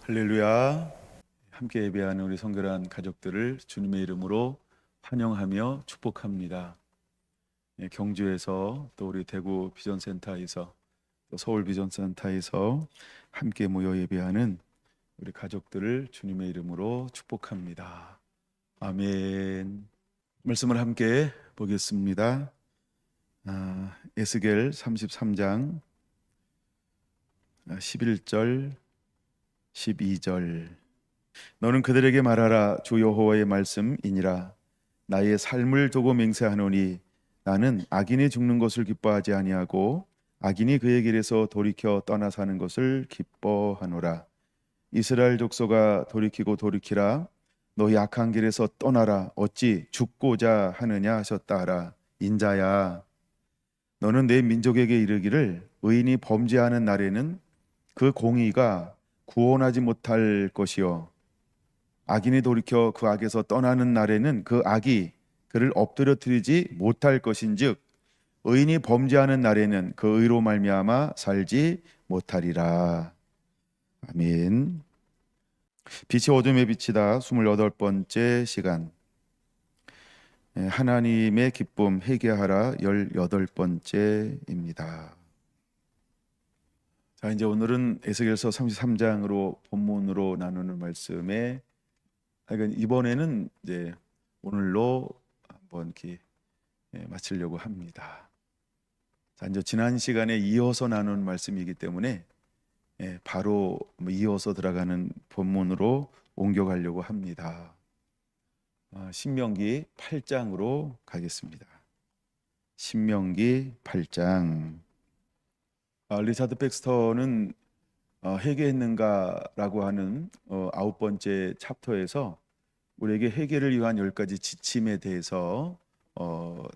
할렐루야. 함께 예배하는 우리 성결한 가족들을 주님의 이름으로 환영하며 축복합니다. 경주에서 또 우리 대구 비전센터에서 또 서울 비전센터에서 함께 모여 예배하는 우리 가족들을 주님의 이름으로 축복합니다. 아멘. 말씀을 함께 보겠습니다. 에스겔 33장 11절 12절. 너는 그들에게 말하라. 주 여호와의 말씀이니라. 나의 삶을 두고 맹세하노니 나는 악인이 죽는 것을 기뻐하지 아니하고 악인이 그의 길에서 돌이켜 떠나 사는 것을 기뻐하노라. 이스라엘 족속아, 돌이키고 돌이키라. 너희 악한 길에서 떠나라. 어찌 죽고자 하느냐 하셨다 하라. 인자야, 너는 내 민족에게 이르기를 의인이 범죄하는 날에는 그 공의가 구원하지 못할 것이요 악인이 돌이켜 그 악에서 떠나는 날에는 그 악이 그를 엎드려뜨리지 못할 것인즉 의인이 범죄하는 날에는 그 의로 말미암아 살지 못하리라. 아멘. 빛이 어둠에 비치다 28번째 시간. 하나님의 기쁨 회개하라 18번째입니다. 자, 이제 오늘은 에스겔서 33장으로 본문으로 나누는 말씀에 이번에는 이제 오늘로 한번 이렇게 마치려고 합니다. 자, 이제 지난 시간에 이어서 나눈 말씀이기 때문에 바로 이어서 들어가는 본문으로 옮겨가려고 합니다. 신명기 8장으로 가겠습니다. 신명기 8장. 리차드 백스터는 회개했는가라고 하는 9번째 챕터에서 우리에게 회개를 위한 10가지 지침에 대해서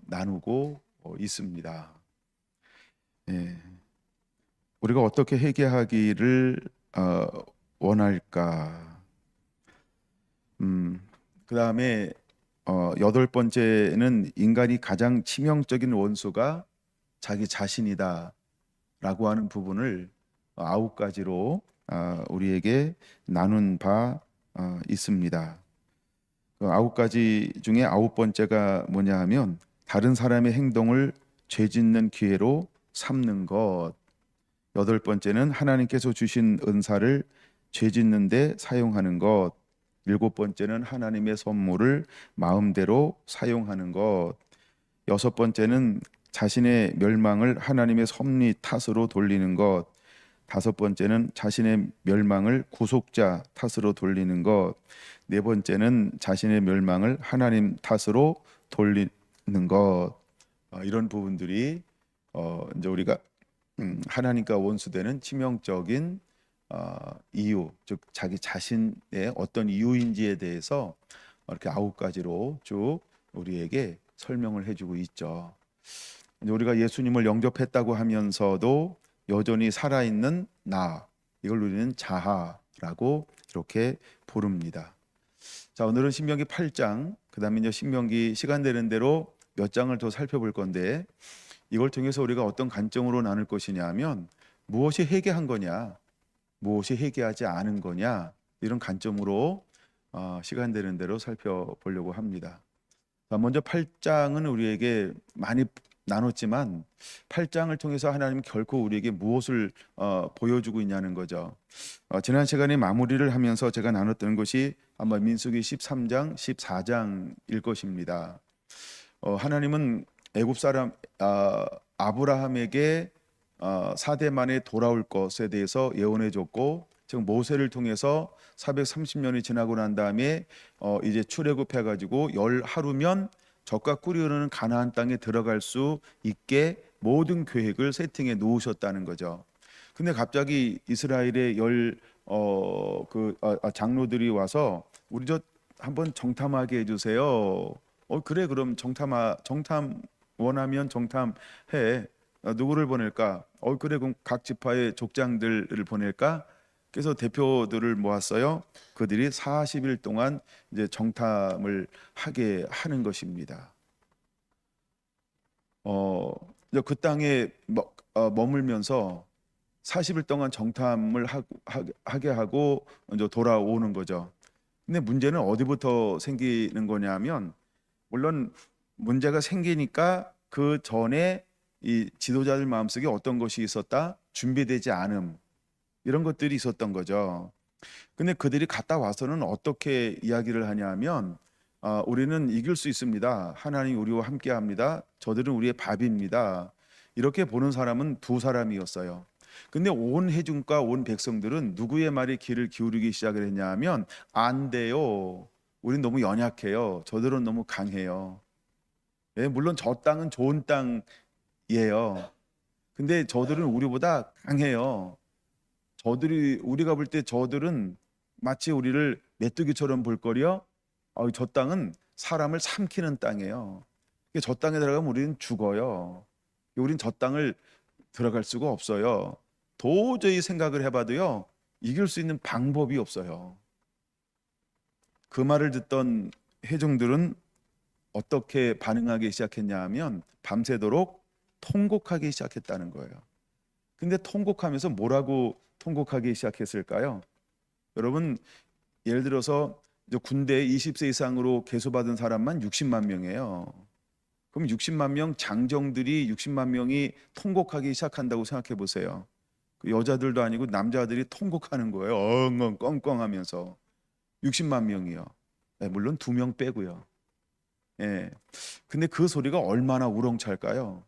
나누고 있습니다. 우리가 어떻게 회개하기를 원할까? 그 다음에 8번째는 인간이 가장 치명적인 원수가 자기 자신이다 라고 하는 부분을 9가지로 우리에게 나눈 바 있습니다. 그 9가지 중에 9번째가 뭐냐 하면 다른 사람의 행동을 죄짓는 기회로 삼는 것. 8번째는 하나님께서 주신 은사를 죄짓는 데 사용하는 것. 7번째는 하나님의 선물을 마음대로 사용하는 것. 6번째는 자신의 멸망을 하나님의 섭리 탓으로 돌리는 것. 5번째는 자신의 멸망을 구속자 탓으로 돌리는 것. 4번째는 자신의 멸망을 하나님 탓으로 돌리는 것. 이런 부분들이 이제 우리가 하나님과 원수되는 치명적인 이유, 즉 자기 자신의 어떤 이유인지에 대해서 이렇게 9가지로 쭉 우리에게 설명을 해주고 있죠. 우리가 예수님을 영접했다고 하면서도 여전히 살아있는 나, 이걸 우리는 자아라고 이렇게 부릅니다. 자, 오늘은 신명기 8장, 그 다음에 이제 신명기 시간 되는 대로 몇 장을 더 살펴볼 건데, 이걸 통해서 우리가 어떤 관점으로 나눌 것이냐 하면 무엇이 회개한 거냐, 무엇이 회개하지 않은 거냐, 이런 관점으로 시간 되는 대로 살펴보려고 합니다. 자, 먼저 8장은 우리에게 많이 나눴지만 8장을 통해서 하나님은 결코 우리에게 무엇을 보여주고 있냐는 거죠. 지난 시간에 마무리를 하면서 제가 나눴던 것이 아마 민수기 13장, 14장일 것입니다. 하나님은 애굽 사람 아브라함에게 4대 만에 돌아올 것에 대해서 예언해 줬고, 지금 모세를 통해서 430년이 지나고 난 다음에 이제 출애굽해 가지고 열 하루면 젖과 꿀이 흐르는 가나안 땅에 들어갈 수 있게 모든 계획을 세팅해 놓으셨다는 거죠. 근데 갑자기 이스라엘의 장로들이 와서 우리 저 한번 정탐하게 해주세요. 그래, 그럼 정탐 원하면 정탐해. 누구를 보낼까? 그래, 그럼 각 지파의 족장들을 보낼까? 그래서 대표들을 모았어요. 그들이 40일 동안 이제 정탐을 하게 하는 것입니다. 그 땅에 머물면서 40일 동안 정탐을 하게 하고 이제 돌아오는 거죠. 근데 문제는 어디부터 생기는 거냐면, 물론 문제가 생기니까 그 전에 이 지도자들 마음속에 어떤 것이 있었다? 준비되지 않음, 이런 것들이 있었던 거죠. 근데 그들이 갔다 와서는 어떻게 이야기를 하냐면, 우리는 이길 수 있습니다. 하나님 우리와 함께 합니다. 저들은 우리의 밥입니다. 이렇게 보는 사람은 두 사람이었어요. 근데 온 회중과 온 백성들은 누구의 말에 귀를 기울이기 시작을 했냐 하면, 안 돼요. 우린 너무 연약해요. 저들은 너무 강해요. 예, 물론 저 땅은 좋은 땅이에요. 근데 저들은 우리보다 강해요. 우리가 볼 때 저들은 마치 우리를 메뚜기처럼 볼 거려. 저 땅은 사람을 삼키는 땅이에요. 저 땅에 들어가면 우리는 죽어요. 우린 저 땅을 들어갈 수가 없어요. 도저히 생각을 해봐도요, 이길 수 있는 방법이 없어요. 그 말을 듣던 회중들은 어떻게 반응하기 시작했냐 하면, 밤새도록 통곡하기 시작했다는 거예요. 근데 통곡하면서 뭐라고 통곡하기 시작했을까요? 여러분, 예를 들어서 이제 군대에 20세 이상으로 계수받은 사람만 60만 명이에요. 그럼 60만 명 장정들이 60만 명이 통곡하기 시작한다고 생각해 보세요. 그 여자들도 아니고 남자들이 통곡하는 거예요. 엉엉 껑껑하면서 60만 명이요. 네, 물론 2명 빼고요. 예. 근데 그 소리가 얼마나 우렁찰까요?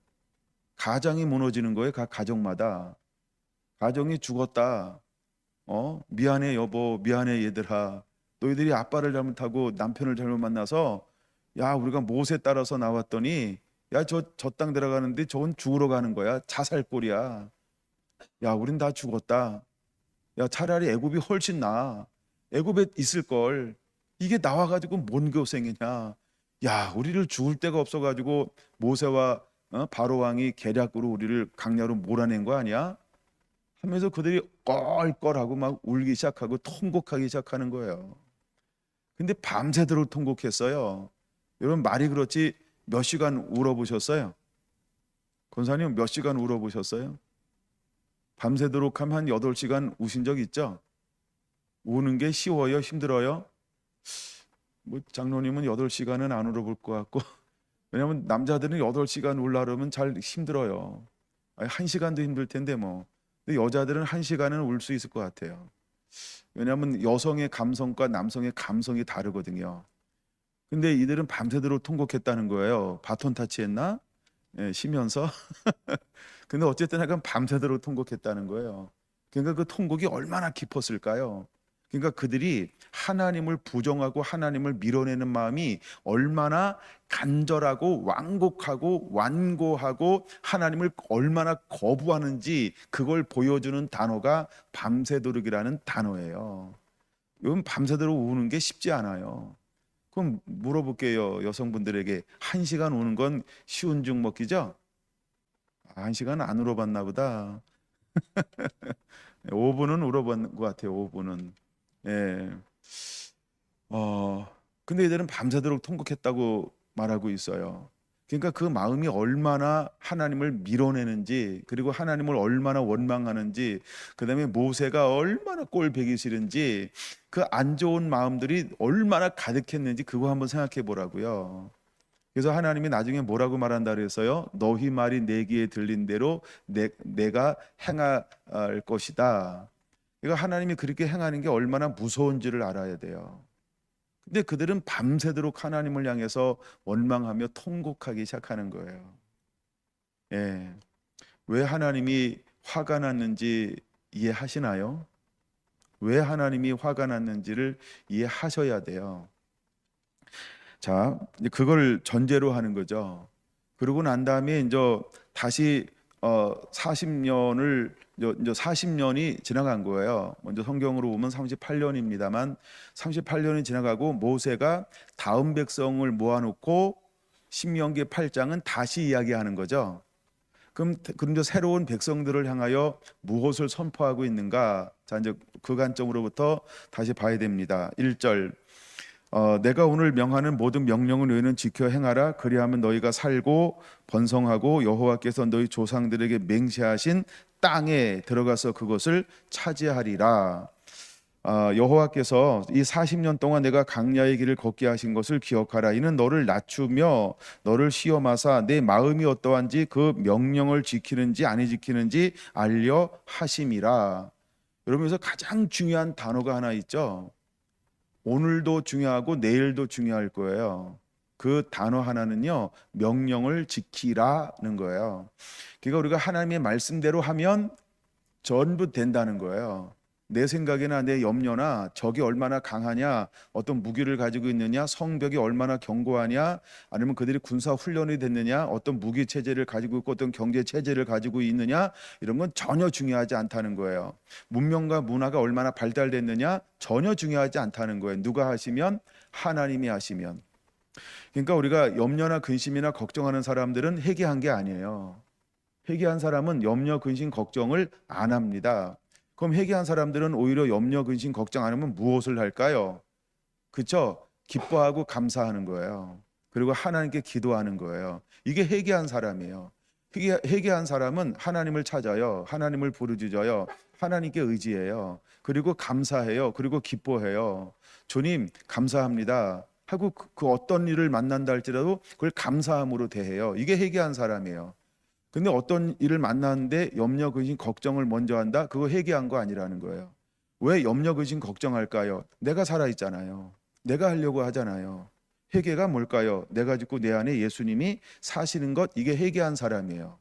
가정이 무너지는 거예요. 각 가정마다. 가정이 죽었다. 미안해 여보, 미안해 얘들아. 너희들이 아빠를 잘못하고 남편을 잘못 만나서, 야, 우리가 못에 따라서 나왔더니, 야, 저 땅 들어가는데 저건 죽으러 가는 거야. 자살골이야. 야, 우린 다 죽었다. 야, 차라리 애굽이 훨씬 나아. 애굽에 있을 걸. 이게 나와 가지고 뭔 고생이냐. 야, 우리를 죽을 데가 없어 가지고 모세와 바로 왕이 계략으로 우리를 강야로 몰아낸 거 아니야? 하면서 그들이 껄껄하고 막 울기 시작하고 통곡하기 시작하는 거예요. 근데 밤새도록 통곡했어요. 여러분, 말이 그렇지 몇 시간 울어보셨어요? 권사님, 몇 시간 울어보셨어요? 밤새도록 하면 한 8시간 우신 적 있죠? 우는 게 쉬워요? 힘들어요? 뭐 장로님은 8시간은 안 울어볼 것 같고, 왜냐면 남자들은 8시간 울라 그러면 잘 힘들어요. 아니, 1시간도 힘들 텐데 뭐. 근데 여자들은 1시간은 울 수 있을 것 같아요. 왜냐하면 여성의 감성과 남성의 감성이 다르거든요. 근데 이들은 밤새도록 통곡했다는 거예요. 바톤 타치했나? 예, 쉬면서. 근데 어쨌든 약간 밤새도록 통곡했다는 거예요. 그러니까 그 통곡이 얼마나 깊었을까요? 그러니까 그들이 하나님을 부정하고 하나님을 밀어내는 마음이 얼마나 간절하고 완곡하고 완고하고 하나님을 얼마나 거부하는지, 그걸 보여주는 단어가 밤새도록이라는 단어예요. 이건 밤새도록 우는 게 쉽지 않아요. 그럼 물어볼게요. 여성분들에게 1시간 우는 건 쉬운 죽 먹기죠? 1시간 안 울어봤나 보다. 5분은 울어본 것 같아요. 5분은. 예. 근데 이들은 밤새도록 통곡했다고 말하고 있어요. 그러니까 그 마음이 얼마나 하나님을 밀어내는지, 그리고 하나님을 얼마나 원망하는지, 그다음에 모세가 얼마나 꼴보기 싫은지, 그 안 좋은 마음들이 얼마나 가득했는지 그거 한번 생각해 보라고요. 그래서 하나님이 나중에 뭐라고 말한다 그랬어요? 너희 말이 내 귀에 들린 대로 내가 행할 것이다. 이거 하나님이 그렇게 행하는 게 얼마나 무서운지를 알아야 돼요. 근데 그들은 밤새도록 하나님을 향해서 원망하며 통곡하기 시작하는 거예요. 예. 왜 하나님이 화가 났는지 이해하시나요? 왜 하나님이 화가 났는지를 이해하셔야 돼요. 자, 이제 그걸 전제로 하는 거죠. 그러고 난 다음에 이제 다시 40년을 이제 40년이 지나간 거예요. 먼저 성경으로 보면 38년입니다만 38년이 지나가고 모세가 다음 백성을 모아놓고 신명기 8장은 다시 이야기하는 거죠. 그럼 이제 새로운 백성들을 향하여 무엇을 선포하고 있는가? 자, 이제 그 관점으로부터 다시 봐야 됩니다. 1절 내가 오늘 명하는 모든 명령을 너희는 지켜 행하라. 그리하면 너희가 살고 번성하고 여호와께서 너희 조상들에게 맹세하신 땅에 들어가서 그것을 차지하리라. 여호와께서 이 40년 동안 내가 광야의 길을 걷게 하신 것을 기억하라. 이는 너를 낮추며 너를 시험하사 내 마음이 어떠한지 그 명령을 지키는지 아니 지키는지 알려 하심이라. 여러분에서 가장 중요한 단어가 하나 있죠. 오늘도 중요하고 내일도 중요할 거예요. 그 단어 하나는요, 명령을 지키라는 거예요. 그러니까 우리가 하나님의 말씀대로 하면 전부 된다는 거예요. 내 생각이나 내 염려나 적이 얼마나 강하냐, 어떤 무기를 가지고 있느냐, 성벽이 얼마나 견고하냐, 아니면 그들이 군사 훈련이 됐느냐, 어떤 무기 체제를 가지고 있고 어떤 경제 체제를 가지고 있느냐, 이런 건 전혀 중요하지 않다는 거예요. 문명과 문화가 얼마나 발달됐느냐 전혀 중요하지 않다는 거예요. 누가 하시면? 하나님이 하시면. 그러니까 우리가 염려나 근심이나 걱정하는 사람들은 회개한 게 아니에요. 회개한 사람은 염려, 근심, 걱정을 안 합니다. 그럼 회개한 사람들은 오히려 염려, 근심, 걱정 안 하면 무엇을 할까요? 그렇죠? 기뻐하고 감사하는 거예요. 그리고 하나님께 기도하는 거예요. 이게 회개한 사람이에요. 회개한 사람은 하나님을 찾아요. 하나님을 부르짖어요. 하나님께 의지해요. 그리고 감사해요. 그리고 기뻐해요. 주님 감사합니다 하고 그 어떤 일을 만난다 할지라도 그걸 감사함으로 대해요. 이게 회개한 사람이에요. 근데 어떤 일을 만났는데 염려, 근심, 걱정을 먼저 한다? 그거 회개한 거 아니라는 거예요. 왜 염려, 근심, 걱정할까요? 내가 살아있잖아요. 내가 하려고 하잖아요. 회개가 뭘까요? 내가 짓고 내 안에 예수님이 사시는 것, 이게 회개한 사람이에요.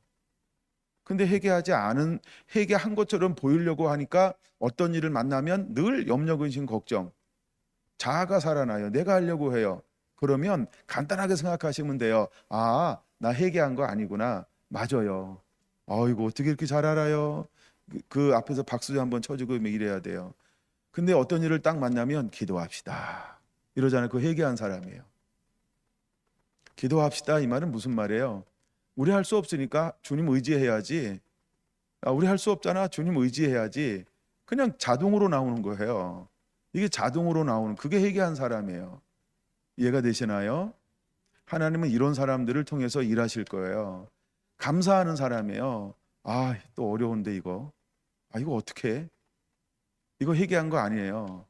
근데 회개한 것처럼 보이려고 하니까 어떤 일을 만나면 늘 염려, 근심, 걱정, 자아가 살아나요. 내가 하려고 해요. 그러면 간단하게 생각하시면 돼요. 아, 나 회개한 거 아니구나. 맞아요. 아이고 어떻게 이렇게 잘 알아요? 그 앞에서 박수 한번 쳐주고 이래야 돼요. 근데 어떤 일을 딱 만나면 기도합시다 이러잖아요. 그 회개한 사람이에요. 기도합시다 이 말은 무슨 말이에요? 우리 할 수 없으니까 주님 의지해야지. 우리 할 수 없잖아. 주님 의지해야지. 그냥 자동으로 나오는 거예요. 이게 자동으로 나오는, 그게 회개한 사람이에요. 이해가 되시나요? 하나님은 이런 사람들을 통해서 일하실 거예요. 감사하는 사람이에요. 아, 또 어려운데 이거. 이거 어떻게 해? 이거 회개한 거 아니에요.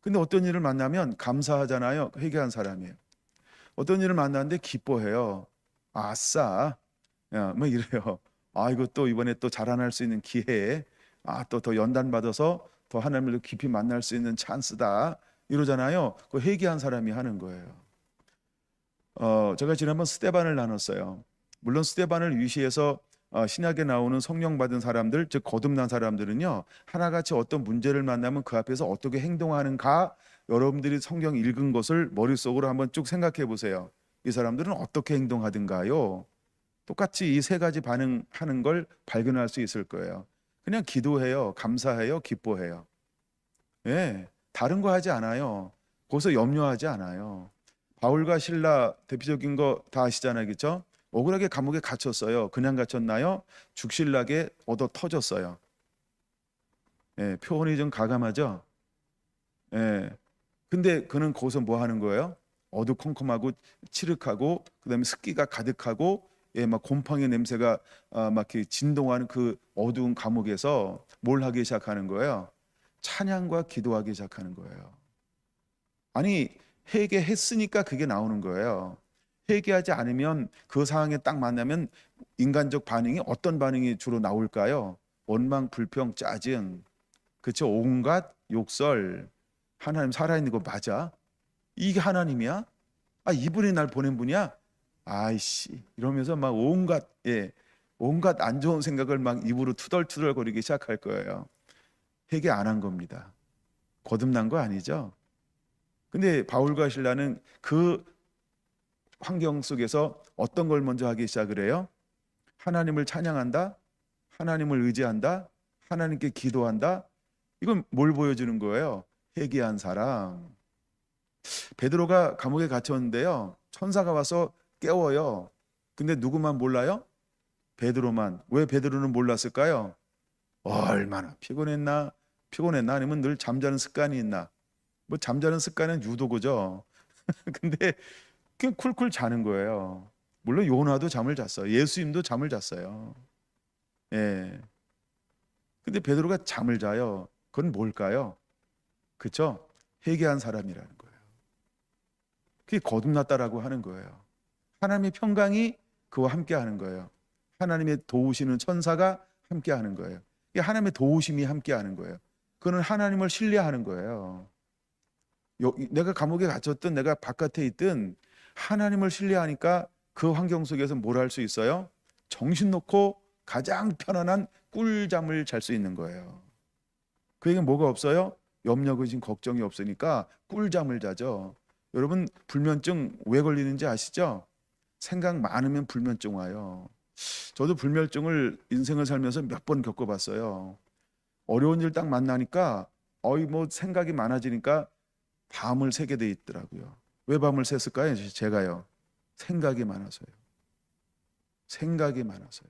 근데 어떤 일을 만나면 감사하잖아요. 회개한 사람이에요. 어떤 일을 만났는데 기뻐해요. 아싸. 야, 뭐 이래요. 이거 또 이번에 또 자라날 수 있는 기회에 또 더 연단 받아서 더 하나님을 깊이 만날 수 있는 찬스다. 이러잖아요. 그 회개한 사람이 하는 거예요. 제가 지난번 스데반을 나눴어요. 물론 스데반을 위시해서 신약에 나오는 성령 받은 사람들, 즉 거듭난 사람들은요, 하나같이 어떤 문제를 만나면 그 앞에서 어떻게 행동하는가, 여러분들이 성경 읽은 것을 머릿속으로 한번 쭉 생각해 보세요. 이 사람들은 어떻게 행동하든가요? 똑같이 이 세 가지 반응하는 걸 발견할 수 있을 거예요. 그냥 기도해요, 감사해요, 기뻐해요. 예, 다른 거 하지 않아요. 거기서 염려하지 않아요. 바울과 실라 대표적인 거 다 아시잖아요, 그렇죠? 억울하게 감옥에 갇혔어요. 그냥 갇혔나요? 죽실나게 얻어 터졌어요. 예, 표현이 좀 가감하죠. 예, 근데 그는 거기서 뭐 하는 거예요? 어두컴컴하고 칠흑하고 그다음에 습기가 가득하고 막 곰팡이 냄새가 막 이렇게 진동하는 그 어두운 감옥에서 뭘 하기 시작하는 거예요? 찬양과 기도하기 시작하는 거예요. 아니, 회개했으니까 그게 나오는 거예요. 회개하지 않으면 그 상황에 딱 만나면 인간적 반응이 어떤 반응이 주로 나올까요? 원망, 불평, 짜증, 그렇죠? 온갖 욕설. 하나님 살아있는 거 맞아? 이게 하나님이야? 이분이 날 보낸 분이야? 아이씨 이러면서 막 온갖 안 좋은 생각을 막 입으로 투덜투덜거리기 시작할 거예요. 회개 안 한 겁니다. 거듭난 거 아니죠? 근데 바울과 실라는 그 환경 속에서 어떤 걸 먼저 하기 시작을 해요? 하나님을 찬양한다, 하나님을 의지한다, 하나님께 기도한다. 이건 뭘 보여주는 거예요? 회개한 사람. 베드로가 감옥에 갇혔는데요, 천사가 와서 깨워요. 근데 누구만 몰라요? 베드로만. 왜 베드로는 몰랐을까요? 얼마나 피곤했나 아니면 늘 잠자는 습관이 있나? 뭐 잠자는 습관은 유도고죠. 근데 그냥 쿨쿨 자는 거예요. 물론 요나도 잠을 잤어요. 예수님도 잠을 잤어요. 예. 근데 베드로가 잠을 자요. 그건 뭘까요? 그쵸? 회개한 사람이라는 거예요. 그게 거듭났다라고 하는 거예요. 하나님의 평강이 그와 함께 하는 거예요. 하나님의 도우시는 천사가 함께 하는 거예요. 이게 하나님의 도우심이 함께 하는 거예요. 그는 하나님을 신뢰하는 거예요. 내가 감옥에 갇혔든 내가 바깥에 있든 하나님을 신뢰하니까 그 환경 속에서 뭘 할 수 있어요? 정신 놓고 가장 편안한 꿀잠을 잘 수 있는 거예요. 그에게 뭐가 없어요? 염려, 근심, 걱정이 없으니까 꿀잠을 자죠. 여러분 불면증 왜 걸리는지 아시죠? 생각 많으면 불면증 와요. 저도 불면증을 인생을 살면서 몇 번 겪어봤어요. 어려운 일 딱 만나니까 뭐 생각이 많아지니까 밤을 새게 돼 있더라고요. 왜 밤을 샜을까요? 제가요. 생각이 많아서요. 생각이 많아서요.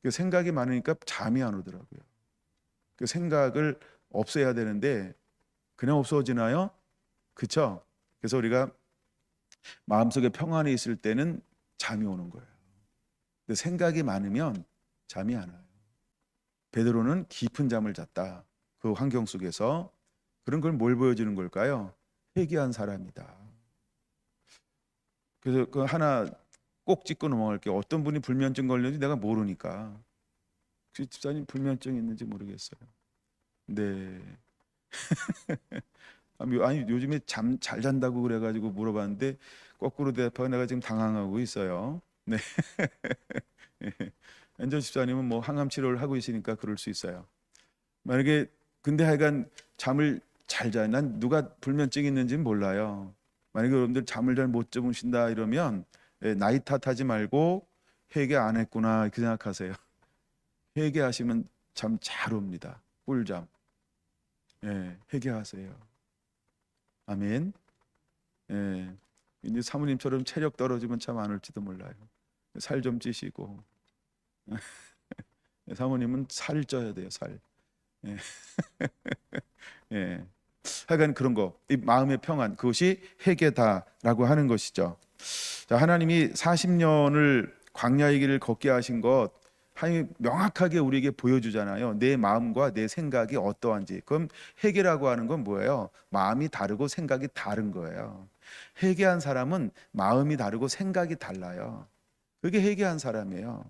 그 생각이 많으니까 잠이 안 오더라고요. 그 생각을 없애야 되는데 그냥 없어지나요? 그렇죠? 그래서 우리가 마음속에 평안이 있을 때는 잠이 오는 거예요. 근데 생각이 많으면 잠이 안 와요. 베드로는 깊은 잠을 잤다. 그 환경 속에서. 그런 걸 뭘 보여주는 걸까요? 회개한 사람이다. 그래서 그 하나 꼭 짚고 넘어갈게요. 어떤 분이 불면증 걸렸는지 내가 모르니까. 그 집사님 불면증 있는지 모르겠어요. 네. 아니 요즘에 잠 잘 잔다고 그래가지고 물어봤는데 거꾸로 대답하고 내가 지금 당황하고 있어요. 네. 엔저 집사님은 뭐 항암 치료를 하고 있으니까 그럴 수 있어요. 만약에 근데 하여간 잠을 잘 자요. 난 누가 불면증이 있는지는 몰라요. 만약에 여러분들 잠을 잘 못 주무신다 이러면 나이 탓하지 말고 회개 안 했구나 이렇게 생각하세요. 회개하시면 잠 잘 옵니다. 꿀잠. 예, 회개하세요. 아멘. 예. 이제 사모님처럼 체력 떨어지면 참 안 올지도 몰라요. 살 좀 찌시고. 사모님은 살 쪄야 돼요, 살. 예. 예. 하여간 그런 거, 이 마음의 평안, 그것이 회개다라고 하는 것이죠. 자, 하나님이 40년을 광야의 길을 걷게 하신 것, 하나님이 명확하게 우리에게 보여주잖아요. 내 마음과 내 생각이 어떠한지. 그럼 회개라고 하는 건 뭐예요? 마음이 다르고 생각이 다른 거예요. 회개한 사람은 마음이 다르고 생각이 달라요. 그게 회개한 사람이에요.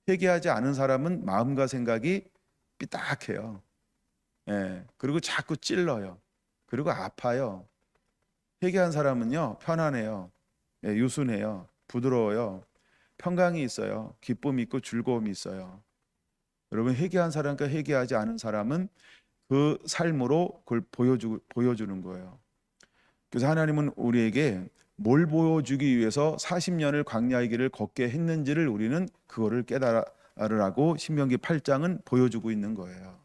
회개하지 않은 사람은 마음과 생각이 삐딱해요. 예, 그리고 자꾸 찔러요. 그리고 아파요. 회개한 사람은요, 편안해요. 예, 유순해요. 부드러워요. 평강이 있어요. 기쁨이 있고 즐거움이 있어요. 여러분 회개한 사람과 회개하지 않은 사람은 그 삶으로 그걸 보여주는 거예요. 그래서 하나님은 우리에게 뭘 보여주기 위해서 40년을 광야의 길을 걷게 했는지를 우리는 그거를 깨달으라고 신명기 8장은 보여주고 있는 거예요.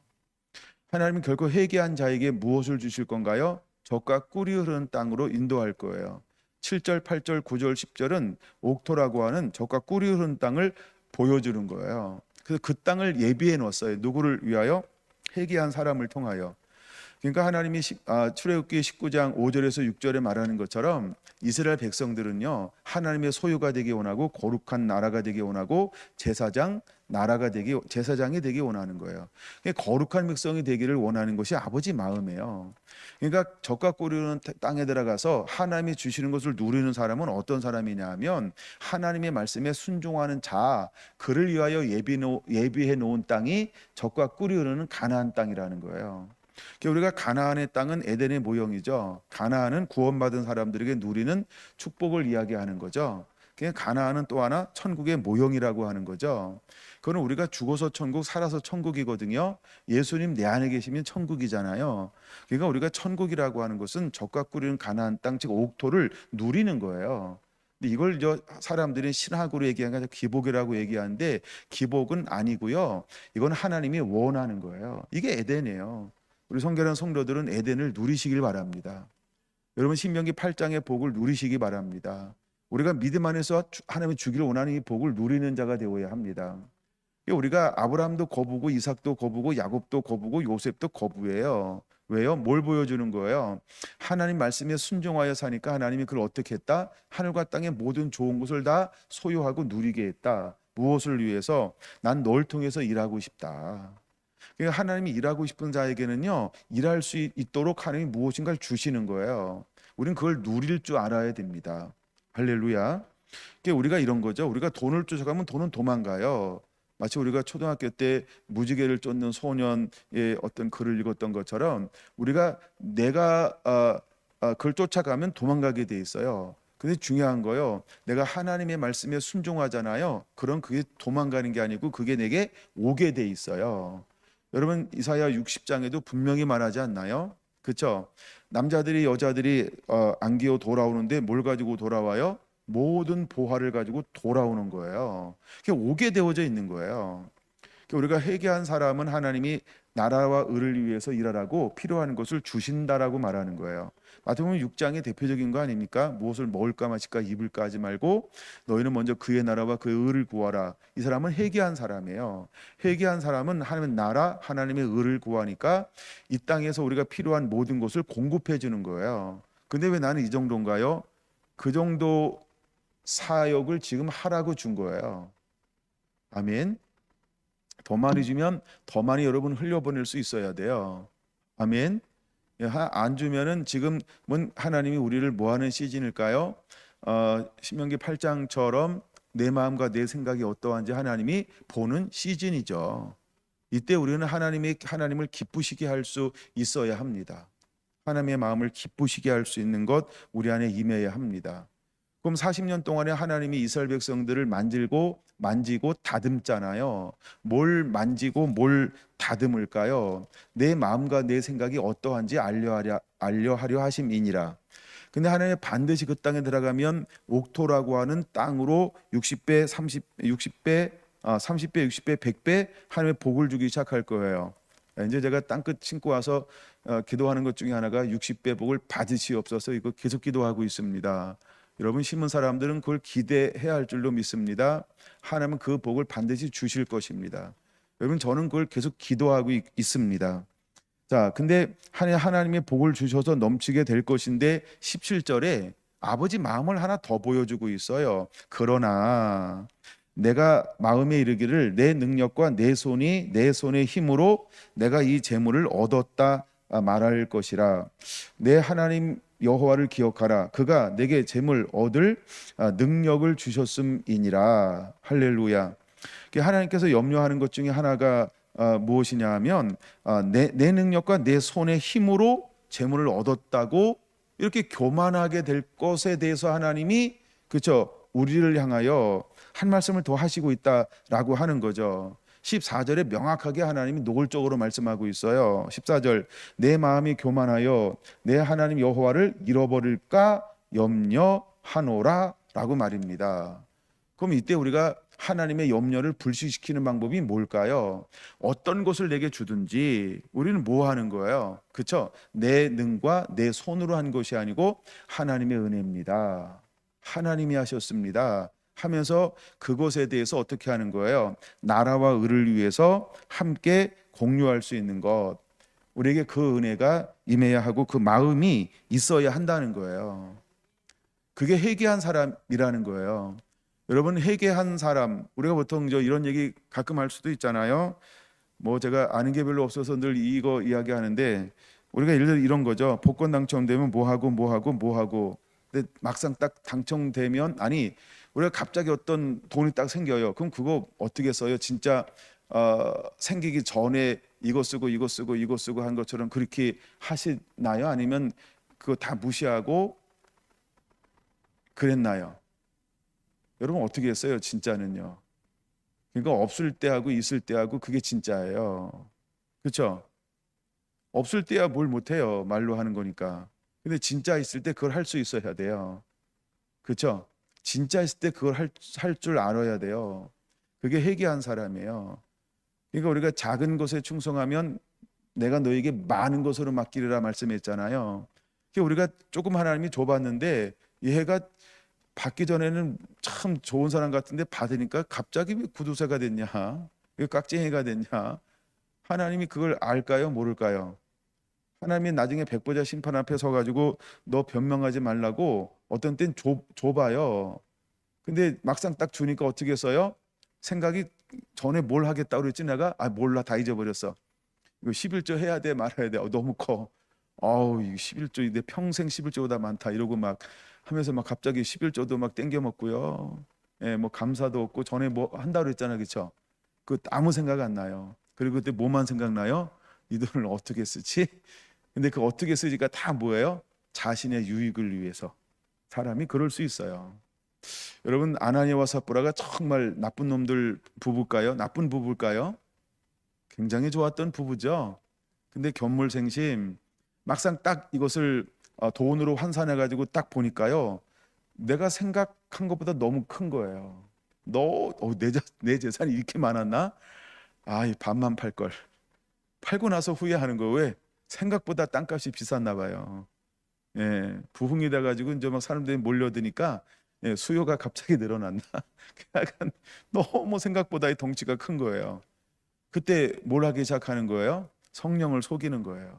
하나님은 결코 회개한 자에게 무엇을 주실 건가요? 젖과 꿀이 흐르는 땅으로 인도할 거예요. 7절, 8절, 9절, 10절은 옥토라고 하는 젖과 꿀이 흐르는 땅을 보여주는 거예요. 그래서 그 땅을 예비해 놓았어요. 누구를 위하여? 회개한 사람을 통하여. 그러니까 하나님이 출애굽기 19장 5절에서 6절에 말하는 것처럼 이스라엘 백성들은요 하나님의 소유가 되기 원하고 거룩한 나라가 되기 원하고 제사장이 되기 원하는 거예요. 거룩한 백성이 되기를 원하는 것이 아버지 마음이에요. 그러니까 젖과 꿀이 흐르는 땅에 들어가서 하나님이 주시는 것을 누리는 사람은 어떤 사람이냐 하면 하나님의 말씀에 순종하는 자, 그를 위하여 예비해 놓은 땅이 젖과 꿀이 흐르는 가나안 땅이라는 거예요. 우리가 가나안의 땅은 에덴의 모형이죠. 가나안은 구원받은 사람들에게 누리는 축복을 이야기하는 거죠. 가나안은 또 하나 천국의 모형이라고 하는 거죠. 그거는 우리가 죽어서 천국, 살아서 천국이거든요. 예수님 내 안에 계시면 천국이잖아요. 그러니까 우리가 천국이라고 하는 것은 젖과 꿀이는 가나안 땅, 즉 옥토를 누리는 거예요. 근데 이걸 사람들이 신학으로 얘기하는 기복이라고 얘기하는데 기복은 아니고요. 이건 하나님이 원하는 거예요. 이게 에덴이에요. 우리 성결한 성도들은 에덴을 누리시길 바랍니다. 여러분 신명기 8장의 복을 누리시기 바랍니다. 우리가 믿음 안에서 하나님이 주기를 원하는 이 복을 누리는 자가 되어야 합니다. 우리가 아브라함도 거부고 이삭도 거부고 야곱도 거부고 요셉도 거부해요. 왜요? 뭘 보여주는 거예요? 하나님 말씀에 순종하여 사니까 하나님이 그걸 어떻게 했다? 하늘과 땅의 모든 좋은 것을 다 소유하고 누리게 했다. 무엇을 위해서? 난 널 통해서 일하고 싶다. 그러니까 하나님이 일하고 싶은 자에게는요, 일할 수 있도록 하나님이 무엇인가를 주시는 거예요. 우리는 그걸 누릴 줄 알아야 됩니다. 할렐루야. 그러니까 우리가 이런 거죠. 우리가 돈을 쫓아가면 돈은 도망가요. 마치 우리가 초등학교 때 무지개를 쫓는 소년의 어떤 글을 읽었던 것처럼 우리가 내가 그걸 쫓아가면 도망가게 돼 있어요. 근데 중요한 거요. 내가 하나님의 말씀에 순종하잖아요. 그럼 그게 도망가는 게 아니고 그게 내게 오게 돼 있어요. 여러분 이사야 60장에도 분명히 말하지 않나요? 그렇죠? 남자들이 여자들이 안기어 돌아오는데 뭘 가지고 돌아와요? 모든 보화를 가지고 돌아오는 거예요. 그게 오게 되어져 있는 거예요. 우리가 회개한 사람은 하나님이 나라와 의를 위해서 일하라고 필요한 것을 주신다라고 말하는 거예요. 마태복음 6장의 대표적인 거 아닙니까? 무엇을 먹을까 마실까 입을까 하지 말고 너희는 먼저 그의 나라와 그의 의를 구하라. 이 사람은 회개한 사람이에요. 회개한 사람은 하나님의 나라, 하나님의 의를 구하니까 이 땅에서 우리가 필요한 모든 것을 공급해 주는 거예요. 근데 왜 나는 이 정도인가요? 그 정도 사역을 지금 하라고 준 거예요. 아멘. 더 많이 주면 더 많이 여러분 흘려보낼 수 있어야 돼요. 아멘. 안 주면은 지금은 하나님이 우리를 뭐 하는 시즌일까요? 신명기 8장처럼 내 마음과 내 생각이 어떠한지 하나님이 보는 시즌이죠. 이때 우리는 하나님을 기쁘시게 할 수 있어야 합니다. 하나님의 마음을 기쁘시게 할 수 있는 것 우리 안에 임해야 합니다. 그럼 40년 동안에 하나님이 이스라엘 백성들을 만지고 다듬잖아요. 뭘 만지고 뭘 다듬을까요? 내 마음과 내 생각이 어떠한지 알려하려 하심이니라. 근데 하나님이 반드시 그 땅에 들어가면 옥토라고 하는 땅으로 60배, 60배, 30배, 60배, 100배 하나님의 복을 주기 시작할 거예요. 이제 제가 땅끝 신고 와서 기도하는 것 중에 하나가 60배 복을 받으시옵소서 이거 계속 기도하고 있습니다. 여러분 심은 사람들은 그걸 기대해야 할 줄로 믿습니다. 하나님은 그 복을 반드시 주실 것입니다. 여러분 저는 그걸 계속 기도하고 있습니다. 자, 근데 하나님의 복을 주셔서 넘치게 될 것인데 17절에 아버지 마음을 하나 더 보여주고 있어요. 그러나 내가 마음에 이르기를 내 능력과 내 손의 힘으로 내가 이 재물을 얻었다 말할 것이라. 내 하나님 여호와를 기억하라. 그가 내게 재물 얻을 능력을 주셨음이니라. 할렐루야. 하나님께서 염려하는 것 중에 하나가 무엇이냐 하면 내 능력과 내 손의 힘으로 재물을 얻었다고 이렇게 교만하게 될 것에 대해서 하나님이 그렇죠 우리를 향하여 한 말씀을 더 하시고 있다라고 하는 거죠. 14절에 명확하게 하나님이 노골적으로 말씀하고 있어요. 14절 내 마음이 교만하여 내 하나님 여호와를 잃어버릴까 염려하노라 라고 말입니다. 그럼 이때 우리가 하나님의 염려를 불식시키는 방법이 뭘까요? 어떤 것을 내게 주든지 우리는 뭐 하는 거예요? 그렇죠? 내 능과 내 손으로 한 것이 아니고 하나님의 은혜입니다. 하나님이 하셨습니다 하면서 그것에 대해서 어떻게 하는 거예요? 나라와 의를 위해서 함께 공유할 수 있는 것, 우리에게 그 은혜가 임해야 하고 그 마음이 있어야 한다는 거예요. 그게 회개한 사람이라는 거예요. 여러분 회개한 사람, 우리가 보통 이런 얘기 가끔 할 수도 있잖아요. 뭐 제가 아는 게 별로 없어서 늘 이거 이야기하는데 우리가 예를 들어 이런 거죠. 복권 당첨되면 뭐 하고 근데 막상 딱 당첨되면 아니 우리가 갑자기 어떤 돈이 딱 생겨요. 그럼 그거 어떻게 써요? 진짜 생기기 전에 이거 쓰고 한 것처럼 그렇게 하시나요? 아니면 그거 다 무시하고 그랬나요? 여러분 어떻게 했어요? 진짜는요. 그러니까 없을 때하고 있을 때하고 그게 진짜예요. 그렇죠? 없을 때야 뭘 못해요. 말로 하는 거니까. 근데 진짜 있을 때 그걸 할 수 있어야 돼요. 그렇죠? 진짜 있을 때 그걸 할 줄 알아야 돼요. 그게 회개한 사람이에요. 그러니까 우리가 작은 것에 충성하면 내가 너에게 많은 것으로 맡기리라 말씀했잖아요. 그러니까 우리가 조금 하나님이 줘봤는데 얘가 받기 전에는 참 좋은 사람 같은데 받으니까 갑자기 왜 구두쇠가 됐냐? 왜 깍쟁이가 됐냐? 하나님이 그걸 알까요? 모를까요? 하나님이 나중에 백보자 심판 앞에 서가지고 너 변명하지 말라고 어떤 땐 줘봐요. 근데 막상 딱 주니까 어떻게 써요? 생각이 전에 뭘 하겠다고 그랬지 내가? 아 몰라 다 잊어버렸어. 이거 11조 해야 돼 말아야 돼. 너무 커. 아우 이 11조 내 평생 11조보다 많다 이러고 막 하면서 막 갑자기 11조도 막 땡겨 먹고요. 예, 뭐 감사도 없고 전에 뭐 한다고 그랬잖아. 그쵸? 그 아무 생각 안 나요. 그리고 그때 뭐만 생각나요? 이 돈을 어떻게 쓰지? 근데 그 어떻게 쓰지가 다 뭐예요? 자신의 유익을 위해서. 사람이 그럴 수 있어요. 여러분 아나니아와 삽비라가 정말 나쁜 놈들 부부일까요? 나쁜 부부일까요? 굉장히 좋았던 부부죠. 근데 견물생심 막상 딱 이것을 돈으로 환산해 가지고 딱 보니까요. 내가 생각한 것보다 너무 큰 거예요. 내 재산이 이렇게 많았나? 아, 이 반만 팔 걸. 팔고 나서 후회하는 거 왜? 생각보다 땅값이 비쌌나 봐요. 예, 부흥이 돼 가지고 이제 막 사람들이 몰려드니까 예, 수요가 갑자기 늘어났나? 약간 너무 생각보다 이 덩치가 큰 거예요. 그때 뭘 하기 시작하는 거예요? 성령을 속이는 거예요.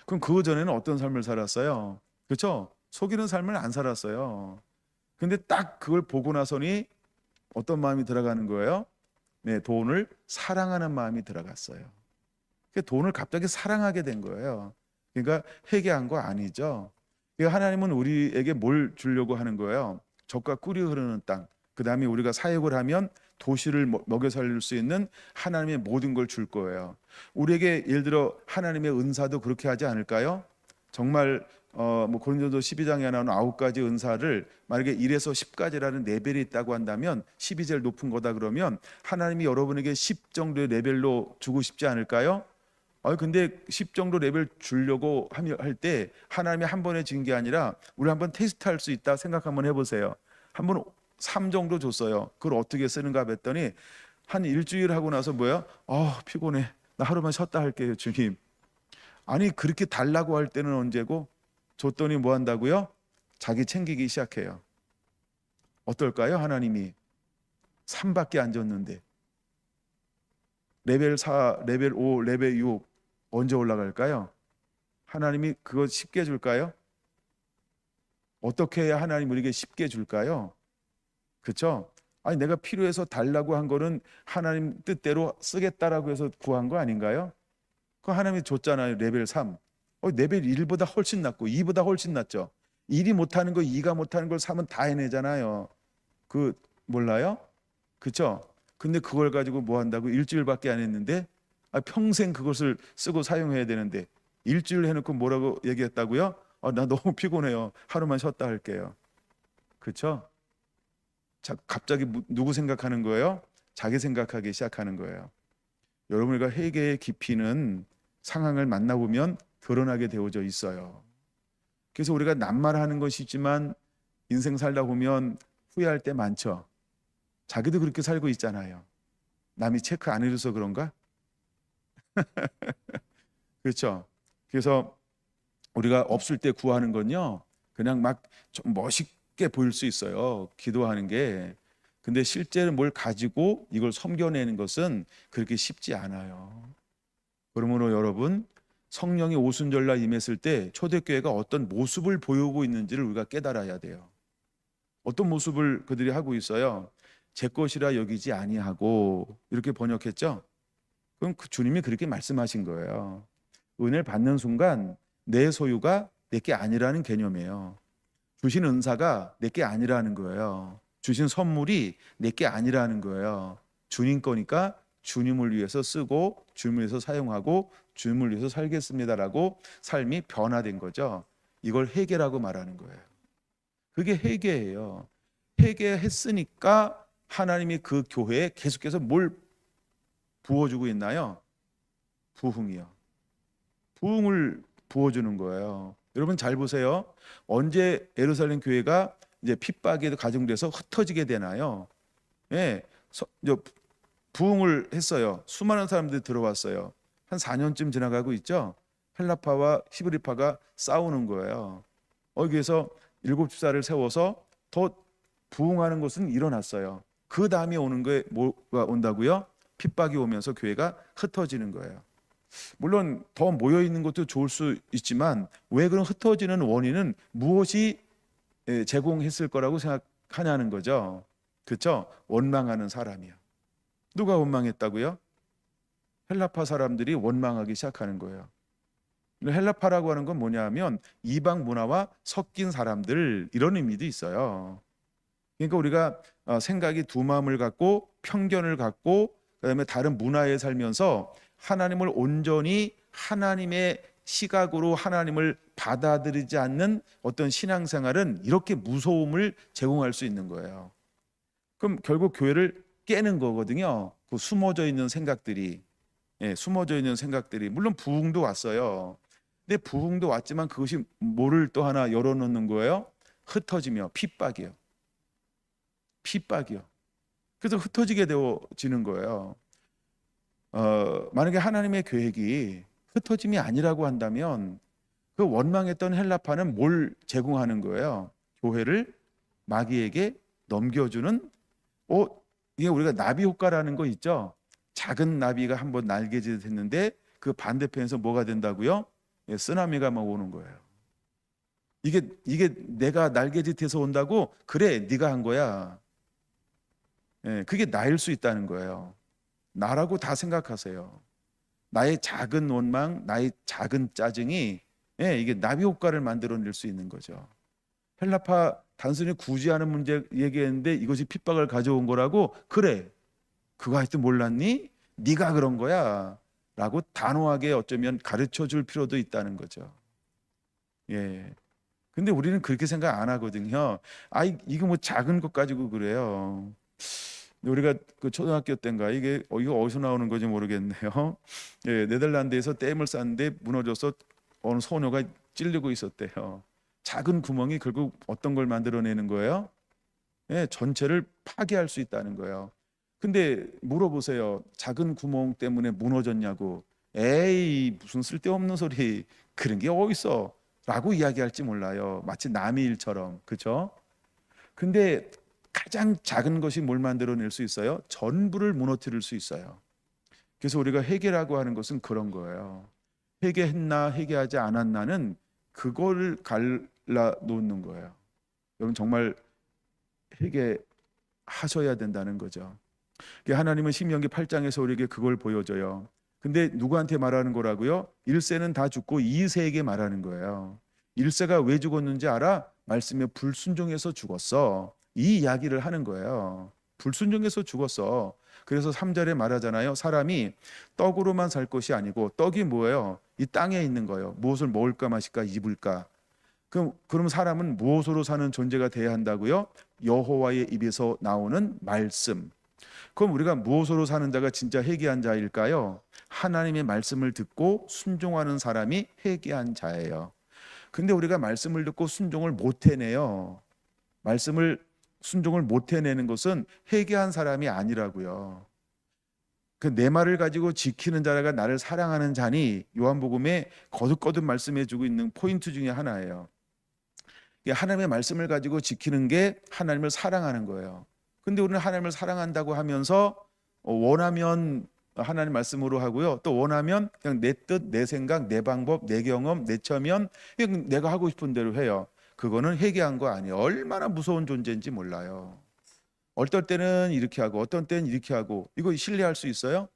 그럼 그 전에는 어떤 삶을 살았어요? 그렇죠? 속이는 삶을 안 살았어요. 근데 딱 그걸 보고 나서니 어떤 마음이 들어가는 거예요? 네, 돈을 사랑하는 마음이 들어갔어요. 돈을 갑자기 사랑하게 된 거예요. 그러니까 회개한 거 아니죠. 그러니까 하나님은 우리에게 뭘 주려고 하는 거예요? 젖과 꿀이 흐르는 땅. 그 다음에 우리가 사역을 하면 도시를 먹여 살릴 수 있는 하나님의 모든 걸 줄 거예요. 우리에게 예를 들어 하나님의 은사도 그렇게 하지 않을까요? 정말 뭐 고린도서 12장에 나오는 9가지 은사를 만약에 1에서 10까지라는 레벨이 있다고 한다면 10이 제일 높은 거다 그러면 하나님이 여러분에게 10 정도의 레벨로 주고 싶지 않을까요? 근데 10 정도 레벨 주려고 할 때 하나님이 한 번에 준 게 아니라 우리 한번 테스트할 수 있다 생각 한번 해보세요. 한번 3 정도 줬어요. 그걸 어떻게 쓰는가 했더니 한 일주일 하고 나서 뭐야? 피곤해. 나 하루만 쉬었다 할게요, 주님. 아니 그렇게 달라고 할 때는 언제고 줬더니 뭐 한다고요? 자기 챙기기 시작해요. 어떨까요? 하나님이 3밖에 안 줬는데 레벨 4, 레벨 5, 레벨 6 언제 올라갈까요? 하나님이 그거 쉽게 줄까요? 어떻게 해야 하나님 우리에게 쉽게 줄까요? 그렇죠? 아니 내가 필요해서 달라고 한 거는 하나님 뜻대로 쓰겠다라고 해서 구한 거 아닌가요? 그 하나님이 줬잖아요. 레벨 3. 레벨 1보다 훨씬 낫고 2보다 훨씬 낫죠. 1이 못하는 거 2가 못하는 걸 3은 다 해내잖아요. 그 몰라요? 그렇죠? 근데 그걸 가지고 뭐 한다고 일주일밖에 안 했는데 평생 그것을 쓰고 사용해야 되는데 일주일 해놓고 뭐라고 얘기했다고요? 나 너무 피곤해요. 하루만 쉬었다 할게요. 그렇죠? 자, 갑자기 누구 생각하는 거예요? 자기 생각하기 시작하는 거예요. 여러분과 회개의 깊이는 상황을 만나보면 드러나게 되어져 있어요. 그래서 우리가 낱말하는 것이 있지만 인생 살다 보면 후회할 때 많죠. 자기도 그렇게 살고 있잖아요. 남이 체크 안 해줘서 그런가? 그렇죠. 그래서 우리가 없을 때 구하는 건요, 그냥 막 좀 멋있게 보일 수 있어요. 기도하는 게. 근데 실제로 뭘 가지고 이걸 섬겨내는 것은 그렇게 쉽지 않아요. 그러므로 여러분, 성령이 오순절날 임했을 때 초대교회가 어떤 모습을 보이고 있는지를 우리가 깨달아야 돼요. 어떤 모습을 그들이 하고 있어요? 제 것이라 여기지 아니하고 이렇게 번역했죠. 그럼 그 주님이 그렇게 말씀하신 거예요. 은혜를 받는 순간 내 소유가 내게 아니라는 개념이에요. 주신 은사가 내게 아니라는 거예요. 주신 선물이 내게 아니라는 거예요. 주님 거니까 주님을 위해서 쓰고 주님을 위해서 사용하고 주님을 위해서 살겠습니다라고 삶이 변화된 거죠. 이걸 회개라고 말하는 거예요. 그게 회개예요. 회개했으니까 하나님이 그 교회에 계속해서 뭘 부어주고 있나요? 부흥이요. 부흥을 부어주는 거예요. 여러분 잘 보세요. 언제 예루살렘 교회가 이제 핍박에 가중돼서 흩어지게 되나요? 예, 부흥을 했어요. 수많은 사람들이 들어왔어요. 한 4년쯤 지나가고 있죠. 헬라파와 히브리파가 싸우는 거예요. 거기에서 7집사를 세워서 더 부흥하는 것은 일어났어요. 그 다음에 오는 게 뭐가 온다고요? 핍박이 오면서 교회가 흩어지는 거예요. 물론 더 모여 있는 것도 좋을 수 있지만 왜 그런 흩어지는 원인은 무엇이 제공했을 거라고 생각하냐는 거죠. 그렇죠? 원망하는 사람이요. 누가 원망했다고요? 헬라파 사람들이 원망하기 시작하는 거예요. 헬라파라고 하는 건 뭐냐면 이방 문화와 섞인 사람들, 이런 의미도 있어요. 그러니까 우리가 생각이 두 마음을 갖고 편견을 갖고 그다음에 다른 문화에 살면서 하나님을 온전히 하나님의 시각으로 하나님을 받아들이지 않는 어떤 신앙생활은 이렇게 무서움을 제공할 수 있는 거예요. 그럼 결국 교회를 깨는 거거든요. 그 숨어져 있는 생각들이, 숨어져 있는 생각들이. 물론 부흥도 왔어요. 근데 부흥도 왔지만 그것이 뭐를 또 하나 열어놓는 거예요? 흩어지며 핍박이요. 핍박이요. 그래서 흩어지게 되어지는 거예요. 만약에 하나님의 계획이 흩어짐이 아니라고 한다면 그 원망했던 헬라파는 뭘 제공하는 거예요? 교회를 마귀에게 넘겨주는, 이게 우리가 나비 효과라는 거 있죠? 작은 나비가 한번 날개짓 했는데 그 반대편에서 뭐가 된다고요? 쓰나미가 막 오는 거예요. 이게 내가 날개짓해서 온다고? 그래, 네가 한 거야. 그게 나일 수 있다는 거예요. 나라고 다 생각하세요. 나의 작은 원망, 나의 작은 짜증이 이게 나비 효과를 만들어낼 수 있는 거죠. 헬라파 단순히 구제하는 문제 얘기했는데 이것이 핍박을 가져온 거라고? 그래, 그거 하여튼 몰랐니? 네가 그런 거야 라고 단호하게 어쩌면 가르쳐 줄 필요도 있다는 거죠. 예. 근데 우리는 그렇게 생각 안 하거든요. 이거 뭐 작은 것 가지고 그래요. 우리가 그 초등학교 때인가 이거 어디서 나오는 건지 모르겠네요. 예, 네덜란드에서 댐을 쌓는데 무너져서 어느 소녀가 찔리고 있었대요. 작은 구멍이 결국 어떤 걸 만들어내는 거예요? 전체를 파괴할 수 있다는 거예요. 근데 물어보세요. 작은 구멍 때문에 무너졌냐고. 에이, 무슨 쓸데없는 소리. 그런 게 어딨어? 라고 이야기할지 몰라요. 마치 남의 일처럼. 그렇죠? 근데 가장 작은 것이 뭘 만들어낼 수 있어요? 전부를 무너뜨릴 수 있어요. 그래서 우리가 회개라고 하는 것은 그런 거예요. 회개했나 회개하지 않았나는 그거를 갈라놓는 거예요. 여러분 정말 회개하셔야 된다는 거죠. 하나님은 신명기 8장에서 우리에게 그걸 보여줘요. 근데 누구한테 말하는 거라고요? 1세는 다 죽고 2세에게 말하는 거예요. 1세가 왜 죽었는지 알아? 말씀에 불순종해서 죽었어. 이 이야기를 하는 거예요. 불순종해서 죽었어. 그래서 3절에 말하잖아요. 사람이 떡으로만 살 것이 아니고, 떡이 뭐예요? 이 땅에 있는 거예요. 무엇을 먹을까 마실까 입을까. 그럼 사람은 무엇으로 사는 존재가 돼야 한다고요? 여호와의 입에서 나오는 말씀. 그럼 우리가 무엇으로 사는 자가 진짜 회개한 자일까요? 하나님의 말씀을 듣고 순종하는 사람이 회개한 자예요. 근데 우리가 말씀을 듣고 순종을 못 해내요. 순종을 못 해내는 것은 회개한 사람이 아니라고요. 내 말을 가지고 지키는 자가 나를 사랑하는 자니, 요한복음에 거듭거듭 말씀해주고 있는 포인트 중에 하나예요. 하나님의 말씀을 가지고 지키는 게 하나님을 사랑하는 거예요. 근데 우리는 하나님을 사랑한다고 하면서 원하면 하나님 말씀으로 하고요. 또 원하면 그냥 내 뜻, 내 생각, 내 방법, 내 경험, 내 처면 그냥 내가 하고 싶은 대로 해요. 그거는 회개한 거 아니에요. 얼마나 무서운 존재인지 몰라요. 어떨 때는 이렇게 하고 어떤 때는 이렇게 하고, 이거 신뢰할 수 있어요?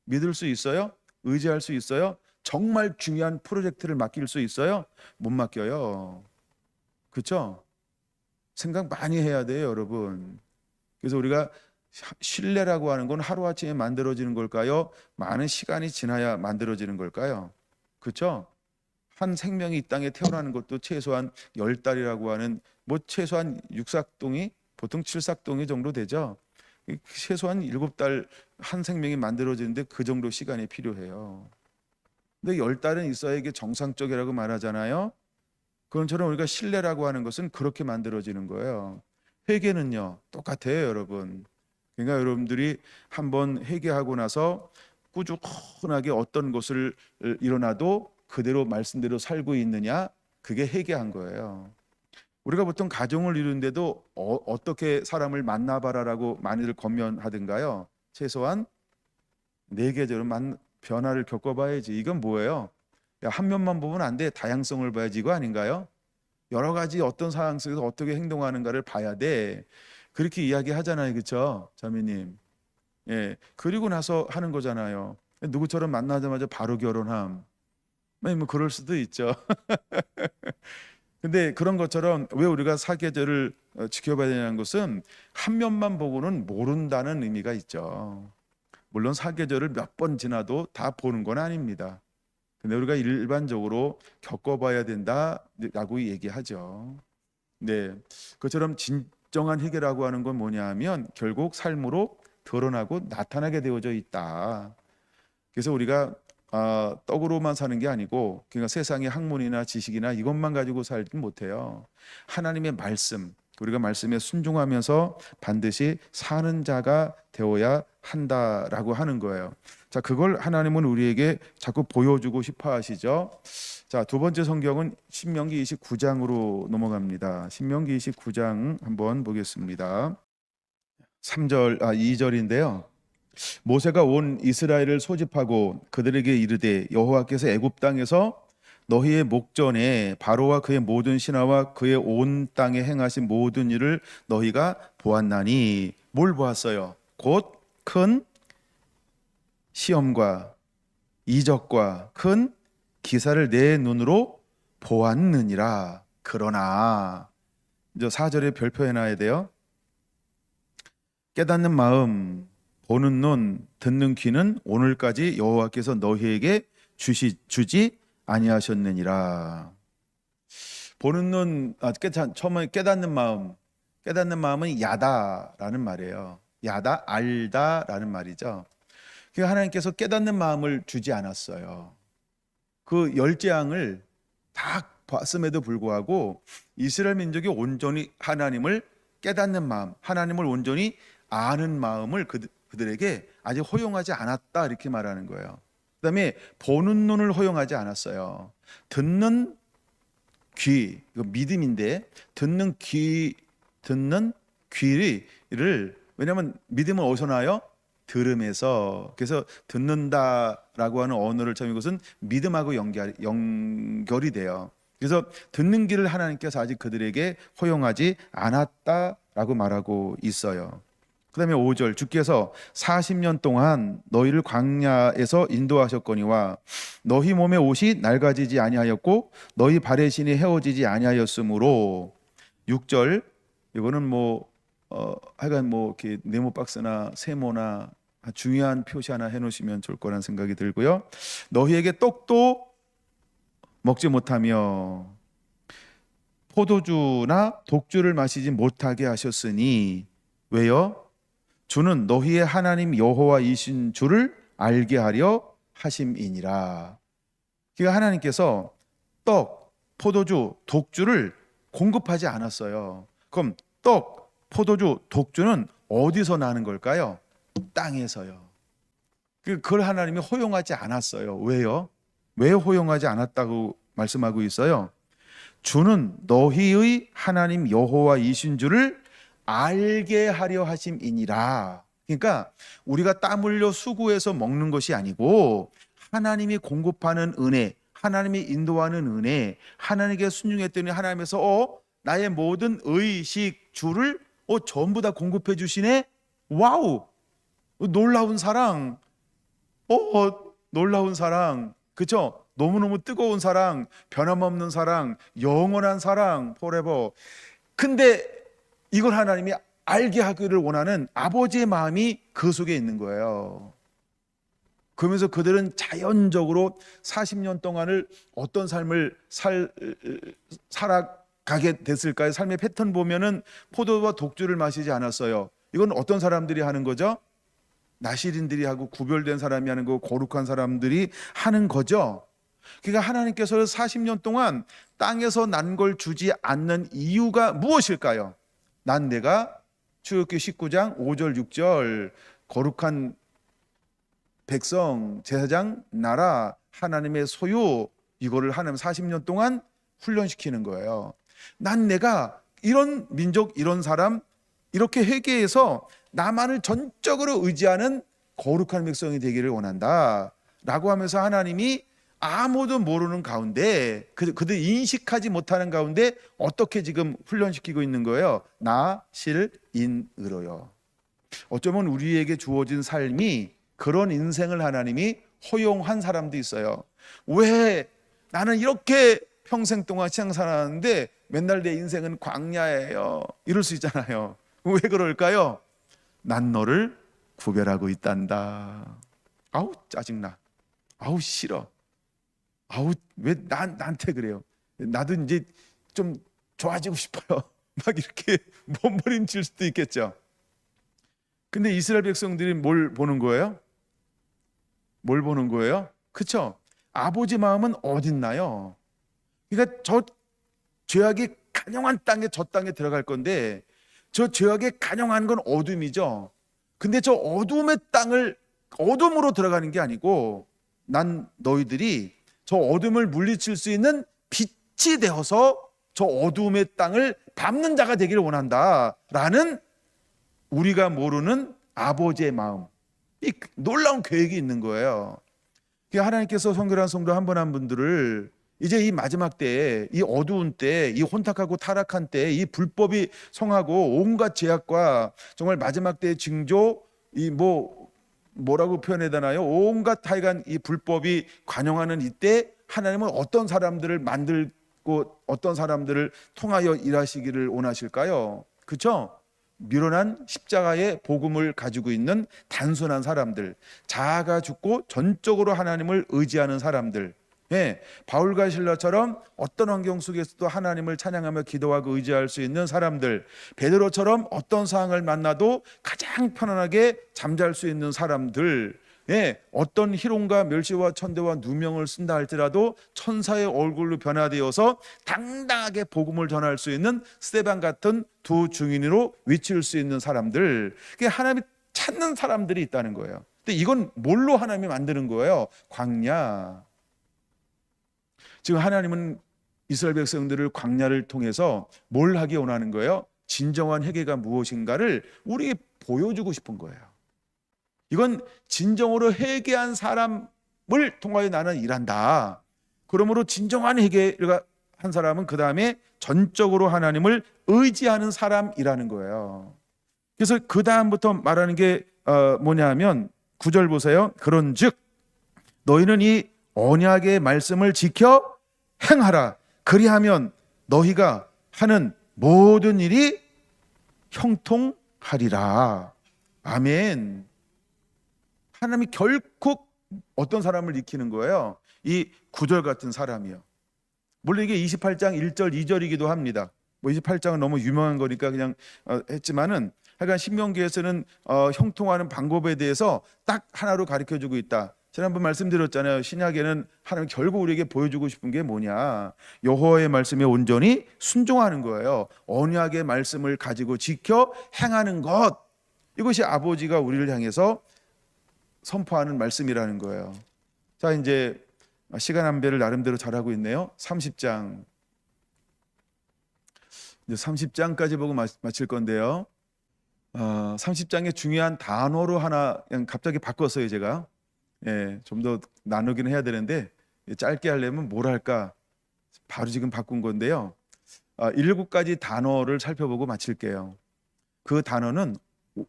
믿을 수 있어요? 의지할 수 있어요? 정말 중요한 프로젝트를 맡길 수 있어요? 못 맡겨요. 그렇죠? 생각 많이 해야 돼요, 여러분. 그래서 우리가 신뢰라고 하는 건 하루아침에 만들어지는 걸까요? 많은 시간이 지나야 만들어지는 걸까요? 그렇죠? 한 생명이 이 땅에 태어나는 것도 최소한 10달이라고 하는, 최소한 6삭동이 보통 7삭동이 정도 되죠. 최소한 7달 한 생명이 만들어지는데 그 정도 시간이 필요해요. 근데 10달은 있어야 이게 정상적이라고 말하잖아요. 그런처럼 우리가 신뢰라고 하는 것은 그렇게 만들어지는 거예요. 회개는요, 똑같아요, 여러분. 그러니까 여러분들이 한번 회개하고 나서 꾸준하게 어떤 것을 일어나도 그대로 말씀대로 살고 있느냐, 그게 회개한 거예요. 우리가 보통 가정을 이루는데도 어떻게 사람을 만나봐라라고 많이들 권면하든가요. 최소한 4계절은 변화를 겪어봐야지. 이건 뭐예요? 야, 한 면만 보면 안 돼. 다양성을 봐야지. 이거 아닌가요? 여러 가지 어떤 상황 속에서 어떻게 행동하는가를 봐야 돼. 그렇게 이야기하잖아요. 그렇죠? 자매님. 예. 그리고 나서 하는 거잖아요. 누구처럼 만나자마자 바로 결혼함. 뭐 그럴 수도 있죠. 근데 그런 것처럼 왜 우리가 사계절을 지켜봐야 되냐는 것은 한 면만 보고는 모른다는 의미가 있죠. 물론 사계절을 몇 번 지나도 다 보는 건 아닙니다. 근데 우리가 일반적으로 겪어봐야 된다라고 얘기하죠. 네, 그처럼 진정한 희귀라고 하는 건 뭐냐 하면 결국 삶으로 드러나고 나타나게 되어져 있다. 그래서 우리가 떡으로만 사는 게 아니고, 그러니까 세상의 학문이나 지식이나 이것만 가지고 살지 못해요. 하나님의 말씀, 우리가 말씀에 순종하면서 반드시 사는 자가 되어야 한다라고 하는 거예요. 자, 그걸 하나님은 우리에게 자꾸 보여주고 싶어 하시죠. 자, 두 번째 성경은 신명기 29장으로 넘어갑니다. 신명기 29장 한번 보겠습니다. 2절인데요. 모세가 온 이스라엘을 소집하고 그들에게 이르되 여호와께서 애굽 땅에서 너희의 목전에 바로와 그의 모든 신하와 그의 온 땅에 행하신 모든 일을 너희가 보았나니. 뭘 보았어요? 곧 큰 시험과 이적과 큰 기사를 내 눈으로 보았느니라. 그러나 이제 4절에 별표해놔야 돼요. 깨닫는 마음, 보는 눈, 듣는 귀는 오늘까지 여호와께서 너희에게 주지 아니하셨느니라. 보는 눈, 처음에 깨닫는 마음은 야다라는 말이에요. 야다, 알다라는 말이죠. 그러니까 하나님께서 깨닫는 마음을 주지 않았어요. 그 열재앙을 다 봤음에도 불구하고 이스라엘 민족이 온전히 하나님을 깨닫는 마음, 하나님을 온전히 아는 마음을 그들에게 아직 허용하지 않았다, 이렇게 말하는 거예요. 그다음에 보는 눈을 허용하지 않았어요. 듣는 귀, 이거 믿음인데 듣는 귀를, 왜냐하면 믿음은 어디서 나요? 들음에서. 그래서 듣는다라고 하는 언어를 처음, 이것은 믿음하고 연결이 돼요. 그래서 듣는 길을 하나님께서 아직 그들에게 허용하지 않았다라고 말하고 있어요. 그 다음에 5절, 주께서 40년 동안 너희를 광야에서 인도하셨거니와 너희 몸의 옷이 낡아지지 아니하였고 너희 발의 신이 헤어지지 아니하였으므로. 6절, 이거는 하여간 이렇게 네모 박스나 세모나 중요한 표시 하나 해놓으시면 좋을 거라는 생각이 들고요. 너희에게 떡도 먹지 못하며 포도주나 독주를 마시지 못하게 하셨으니. 왜요? 주는 너희의 하나님 여호와이신 줄을 알게 하려 하심이니라. 그러니까 하나님께서 떡, 포도주, 독주를 공급하지 않았어요. 그럼 떡, 포도주, 독주는 어디서 나는 걸까요? 땅에서요. 그걸 하나님이 허용하지 않았어요. 왜요? 왜 허용하지 않았다고 말씀하고 있어요? 주는 너희의 하나님 여호와이신 줄을 알게 하려 하심이니라. 그러니까 우리가 땀 흘려 수고해서 먹는 것이 아니고 하나님이 공급하는 은혜, 하나님이 인도하는 은혜, 하나님께 순종했더니 하나님께서 나의 모든 의식 주를 전부 다 공급해 주시네. 와우, 놀라운 사랑, 놀라운 사랑, 그렇죠? 너무너무 뜨거운 사랑, 변함없는 사랑, 영원한 사랑, forever. 근데 이걸 하나님이 알게 하기를 원하는 아버지의 마음이 그 속에 있는 거예요. 그러면서 그들은 자연적으로 40년 동안을 어떤 삶을 살아가게 됐을까요? 삶의 패턴 보면은 포도와 독주를 마시지 않았어요. 이건 어떤 사람들이 하는 거죠? 나시린들이 하고 구별된 사람이 하는 거, 거룩한 사람들이 하는 거죠. 그러니까 하나님께서 40년 동안 땅에서 난 걸 주지 않는 이유가 무엇일까요? 난 내가 출애굽기 19장 5절 6절 거룩한 백성, 제사장, 나라, 하나님의 소유, 이거를 하나님 40년 동안 훈련시키는 거예요. 난 내가 이런 민족, 이런 사람, 이렇게 회개해서 나만을 전적으로 의지하는 거룩한 백성이 되기를 원한다 라고 하면서 하나님이 아무도 모르는 가운데 그들 인식하지 못하는 가운데 어떻게 지금 훈련시키고 있는 거예요? 나 실인으로요. 어쩌면 우리에게 주어진 삶이 그런 인생을 하나님이 허용한 사람도 있어요. 왜 나는 이렇게 평생 동안 신앙생활하는데 맨날 내 인생은 광야예요, 이럴 수 있잖아요. 왜 그럴까요? 난 너를 구별하고 있단다. 아우 짜증나, 아우 싫어, 아우 왜 나한테 그래요, 나도 이제 좀 좋아지고 싶어요. 막 이렇게 몸부림칠 수도 있겠죠. 근데 이스라엘 백성들이 뭘 보는 거예요? 뭘 보는 거예요? 그쵸? 아버지 마음은 어딨나요? 그러니까 저 죄악이 간영한 땅에, 저 땅에 들어갈 건데 저 죄악에 간영한 건 어둠이죠. 근데 저 어둠의 땅을 어둠으로 들어가는 게 아니고 난 너희들이 저 어둠을 물리칠 수 있는 빛이 되어서 저 어둠의 땅을 밟는 자가 되기를 원한다 라는 우리가 모르는 아버지의 마음, 이 놀라운 계획이 있는 거예요. 하나님께서 성결한 성도 한 분 한 분들을 이제 이 마지막 때에, 이 어두운 때, 이 혼탁하고 타락한 때, 이 불법이 성하고 온갖 죄악과 정말 마지막 때의 징조, 이 뭐라고 표현해야 되나요? 온갖 하여간 이 불법이 관영하는 이때 하나님은 어떤 사람들을 만들고 어떤 사람들을 통하여 일하시기를 원하실까요? 그렇죠? 미련한 십자가의 복음을 가지고 있는 단순한 사람들, 자아가 죽고 전적으로 하나님을 의지하는 사람들, 바울과 실라처럼 어떤 환경 속에서도 하나님을 찬양하며 기도하고 의지할 수 있는 사람들, 베드로처럼 어떤 상황을 만나도 가장 편안하게 잠잘 수 있는 사람들, 어떤 희롱과 멸시와 천대와 누명을 쓴다 할지라도 천사의 얼굴로 변화되어서 당당하게 복음을 전할 수 있는 스데반 같은 두 증인으로 위치할 수 있는 사람들, 하나님이 찾는 사람들이 있다는 거예요. 근데 이건 뭘로 하나님이 만드는 거예요? 광야. 지금 하나님은 이스라엘 백성들을 광야를 통해서 뭘 하기 원하는 거예요? 진정한 회개가 무엇인가를 우리에게 보여주고 싶은 거예요. 이건 진정으로 회개한 사람을 통하여 나는 일한다. 그러므로 진정한 회개를 한 사람은 그 다음에 전적으로 하나님을 의지하는 사람이라는 거예요. 그래서 그 다음부터 말하는 게 뭐냐 하면 9절 보세요. 그런즉 너희는 이 언약의 말씀을 지켜 행하라. 그리하면 너희가 하는 모든 일이 형통하리라. 아멘. 하나님이 결코 어떤 사람을 익히는 거예요? 이 9절 같은 사람이요. 물론 이게 28장 1절 2절이기도 합니다. 28장은 너무 유명한 거니까 그냥 했지만은 하여간 신명기에서는 형통하는 방법에 대해서 딱 하나로 가르쳐주고 있다. 지난번 말씀드렸잖아요. 신약에는 하나님 결국 우리에게 보여주고 싶은 게 뭐냐, 여호와의 말씀에 온전히 순종하는 거예요. 언약의 말씀을 가지고 지켜 행하는 것, 이것이 아버지가 우리를 향해서 선포하는 말씀이라는 거예요. 자, 이제 시간 안배를 나름대로 잘하고 있네요. 30장, 이제 30장까지 보고 마칠 건데요. 30장의 중요한 단어로 하나 그냥 갑자기 바꿨어요. 제가 좀 더 나누기는 해야 되는데 짧게 하려면 뭘 할까 바로 지금 바꾼 건데요. 7가지 단어를 살펴보고 마칠게요. 그 단어는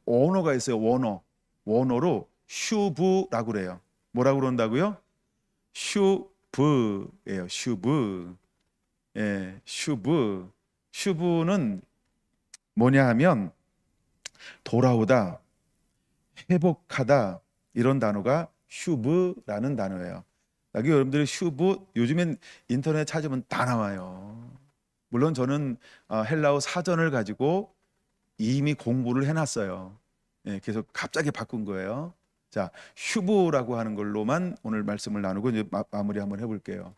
원어가 있어요. 원어로 슈브라고 그래요. 뭐라고 그런다고요? 슈브예요. 슈브. 슈브. 슈브는 뭐냐 하면 돌아오다, 회복하다, 이런 단어가 슈브라는 단어예요. 여기 여러분들이 슈브, 요즘엔 인터넷 찾으면 다 나와요. 물론 저는 헬라어 사전을 가지고 이미 공부를 해놨어요. 그래서 갑자기 바꾼 거예요. 자, 슈브라고 하는 걸로만 오늘 말씀을 나누고 이제 마무리 한번 해볼게요.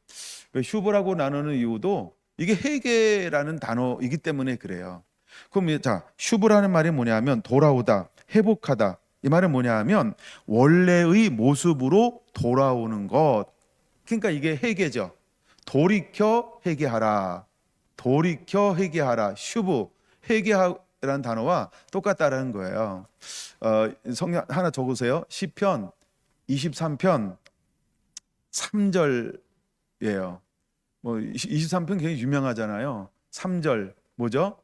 슈브라고 나누는 이유도 이게 회개라는 단어이기 때문에 그래요. 그럼 자, 슈브라는 말이 뭐냐면 돌아오다, 회복하다. 이 말은 뭐냐 하면 원래의 모습으로 돌아오는 것. 그러니까 이게 회개죠. 돌이켜 회개하라. 돌이켜 회개하라. 슈브, 회개하라는 단어와 똑같다라는 거예요. 성경 하나 적으세요. 시편 23편 3절이에요. 뭐 23편 굉장히 유명하잖아요. 3절 뭐죠?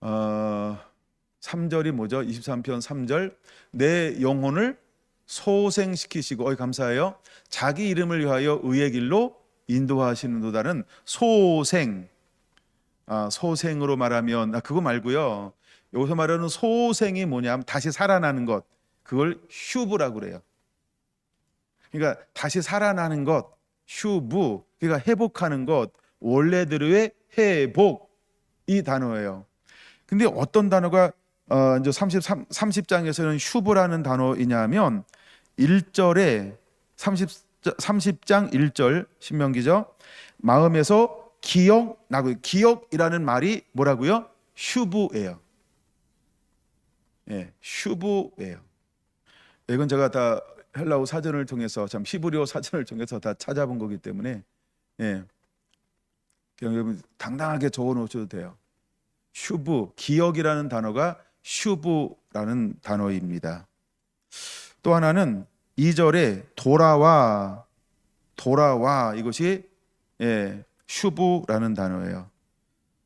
3절이 뭐죠? 23편 3절. 내 영혼을 소생시키시고, 감사해요. 자기 이름을 위하여 의의 길로 인도하시는도다는 소생. 소생으로 말하면 그거 말고요. 여기서 말하는 소생이 뭐냐면 다시 살아나는 것. 그걸 휴브라고 그래요. 그러니까 다시 살아나는 것, 휴브. 그러니까 회복하는 것, 원래대로의 회복, 이 단어예요. 근데 어떤 단어가 이제 30장에서는 휴브라는 단어이냐면 1절에 30장 1절 신명기죠. 마음에서 기억 나고, 기억이라는 말이 뭐라고요? 휴브예요. 예, 휴브예요. 이건 제가 다 헬라어 사전을 통해서, 참 히브리어 사전을 통해서 다 찾아본 거기 때문에, 예, 그냥 여러분 당당하게 적어 놓으셔도 돼요. 휴브, 기억이라는 단어가 휴브라는 단어입니다. 또 하나는 2절에 돌아와, 이것이 휴브라는 단어예요.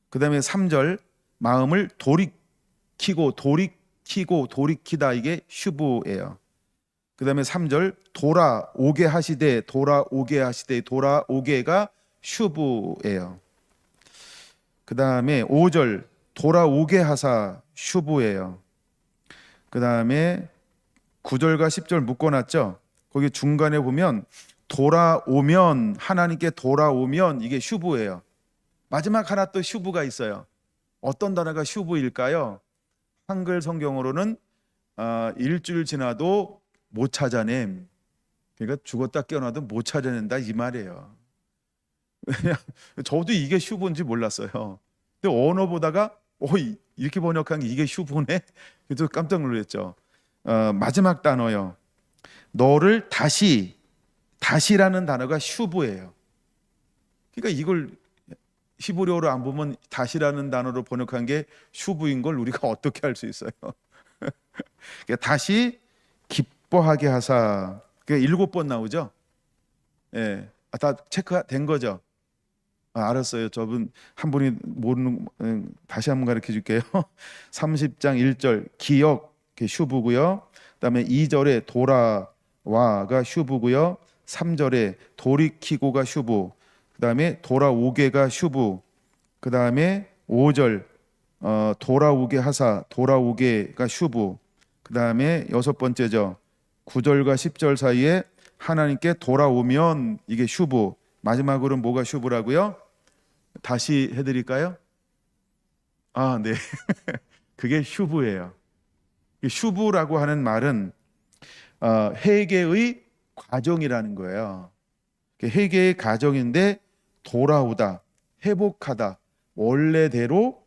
그 다음에 3절 마음을 돌이키다, 이게 휴브예요. 그 다음에 3절 돌아오게 하시되가 휴브예요. 그 다음에 5절 돌아오게 하사, 휴브예요. 그 다음에 9절과 10절 묶어놨죠. 거기 중간에 보면 돌아오면, 하나님께 돌아오면, 이게 휴브예요. 마지막 하나 또 휴브가 있어요. 어떤 단어가 휴브일까요? 한글 성경으로는 일주일 지나도 못 찾아냄. 그러니까 죽었다 깨어나도 못 찾아낸다, 이 말이에요. 저도 이게 휴브인지 몰랐어요. 근데 언어 보다가 이렇게 번역한 게 이게 휴브네? 그래서 깜짝 놀랐죠. 마지막 단어요. 너를 다시라는 단어가 휴브예요. 그러니까 이걸 히브리어로 안 보면 다시라는 단어로 번역한 게 휴브인 걸 우리가 어떻게 알 수 있어요? 그러니까 다시 기뻐하게 하사. 그러니까 7번 나오죠. 예, 다 체크된 거죠. 알았어요. 저분 한 분이 모르는, 다시 한번 가르쳐 줄게요. 30장 1절 기억, 휴브고요. 그다음에 2절에 돌아와가 휴브고요. 3절에 돌이키고가 휴브. 그다음에 돌아오게가 휴브. 그다음에 5절 돌아오게 하사, 돌아오게가 휴브. 그다음에 6번째죠. 9절과 10절 사이에 하나님께 돌아오면, 이게 휴브. 마지막으로는 뭐가 휴브라고요? 다시 해드릴까요? 네. 그게 휴브예요. 휴브라고 하는 말은 회개의 과정이라는 거예요. 회개의 과정인데 돌아오다, 회복하다, 원래대로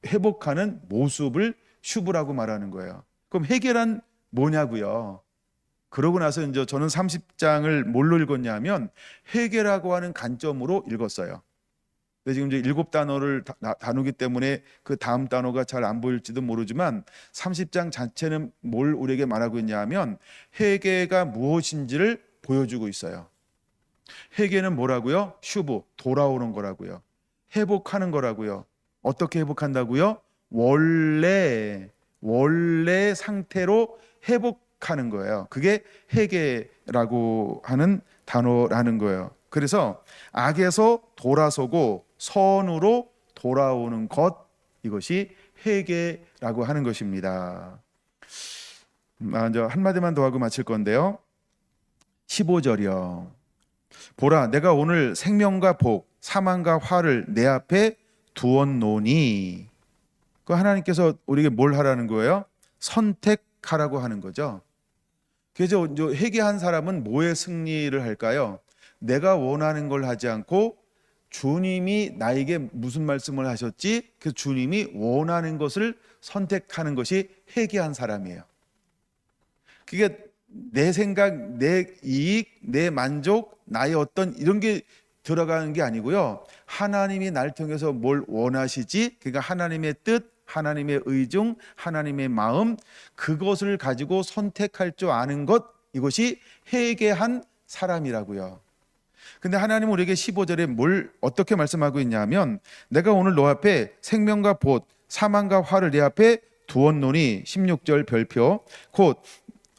회복하는 모습을 휴브라고 말하는 거예요. 그럼 회개란 뭐냐고요? 그러고 나서 이제 저는 30장을 뭘로 읽었냐면 회개라고 하는 관점으로 읽었어요. 근데 지금 이제 7단어를 다루기 때문에 그 다음 단어가 잘 안 보일지도 모르지만 30장 자체는 뭘 우리에게 말하고 있냐면 회개가 무엇인지를 보여주고 있어요. 회개는 뭐라고요? 휴브, 돌아오는 거라고요. 회복하는 거라고요. 어떻게 회복한다고요? 원래 상태로 회복하는 거예요. 그게 회개라고 하는 단어라는 거예요. 그래서 악에서 돌아서고 선으로 돌아오는 것, 이것이 회개라고 하는 것입니다. 이제 한마디만 더 하고 마칠 건데요. 15절이요. 보라, 내가 오늘 생명과 복, 사망과 화를 내 앞에 두었노니. 그 하나님께서 우리에게 뭘 하라는 거예요? 선택하라고 하는 거죠. 그래서 회개한 사람은 뭐에 승리를 할까요? 내가 원하는 걸 하지 않고 주님이 나에게 무슨 말씀을 하셨지? 그 주님이 원하는 것을 선택하는 것이 회개한 사람이에요. 그게 내 생각, 내 이익, 내 만족, 나의 어떤 이런 게 들어가는 게 아니고요. 하나님이 날 통해서 뭘 원하시지? 그러니까 하나님의 뜻, 하나님의 의중, 하나님의 마음, 그것을 가지고 선택할 줄 아는 것, 이것이 회개한 사람이라고요. 근데 하나님은 우리에게 15절에 뭘 어떻게 말씀하고 있냐면 내가 오늘 너 앞에 생명과 봇 사망과 화를 내 앞에 두었노니 16절 별표 곧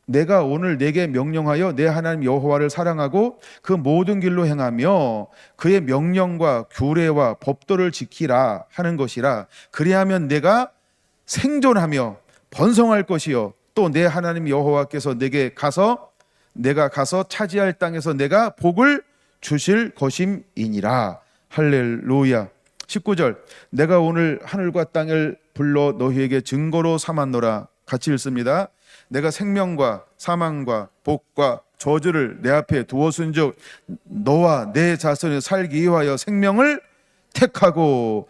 내가 오늘 내게 명령하여 내 하나님 여호와를 사랑하고 그 모든 길로 행하며 그의 명령과 규례와 법도를 지키라 하는 것이라. 그리하면 내가 생존하며 번성할 것이요 또 내 하나님 여호와께서 내가 가서 차지할 땅에서 내가 복을 주실 것임이니라. 할렐루야. 19절 내가 오늘 하늘과 땅을 불러 너희에게 증거로 삼았노라. 같이 읽습니다. 내가 생명과 사망과 복과 저주를 내 앞에 두었은즉 너와 내 자손이 살기 위하여 생명을 택하고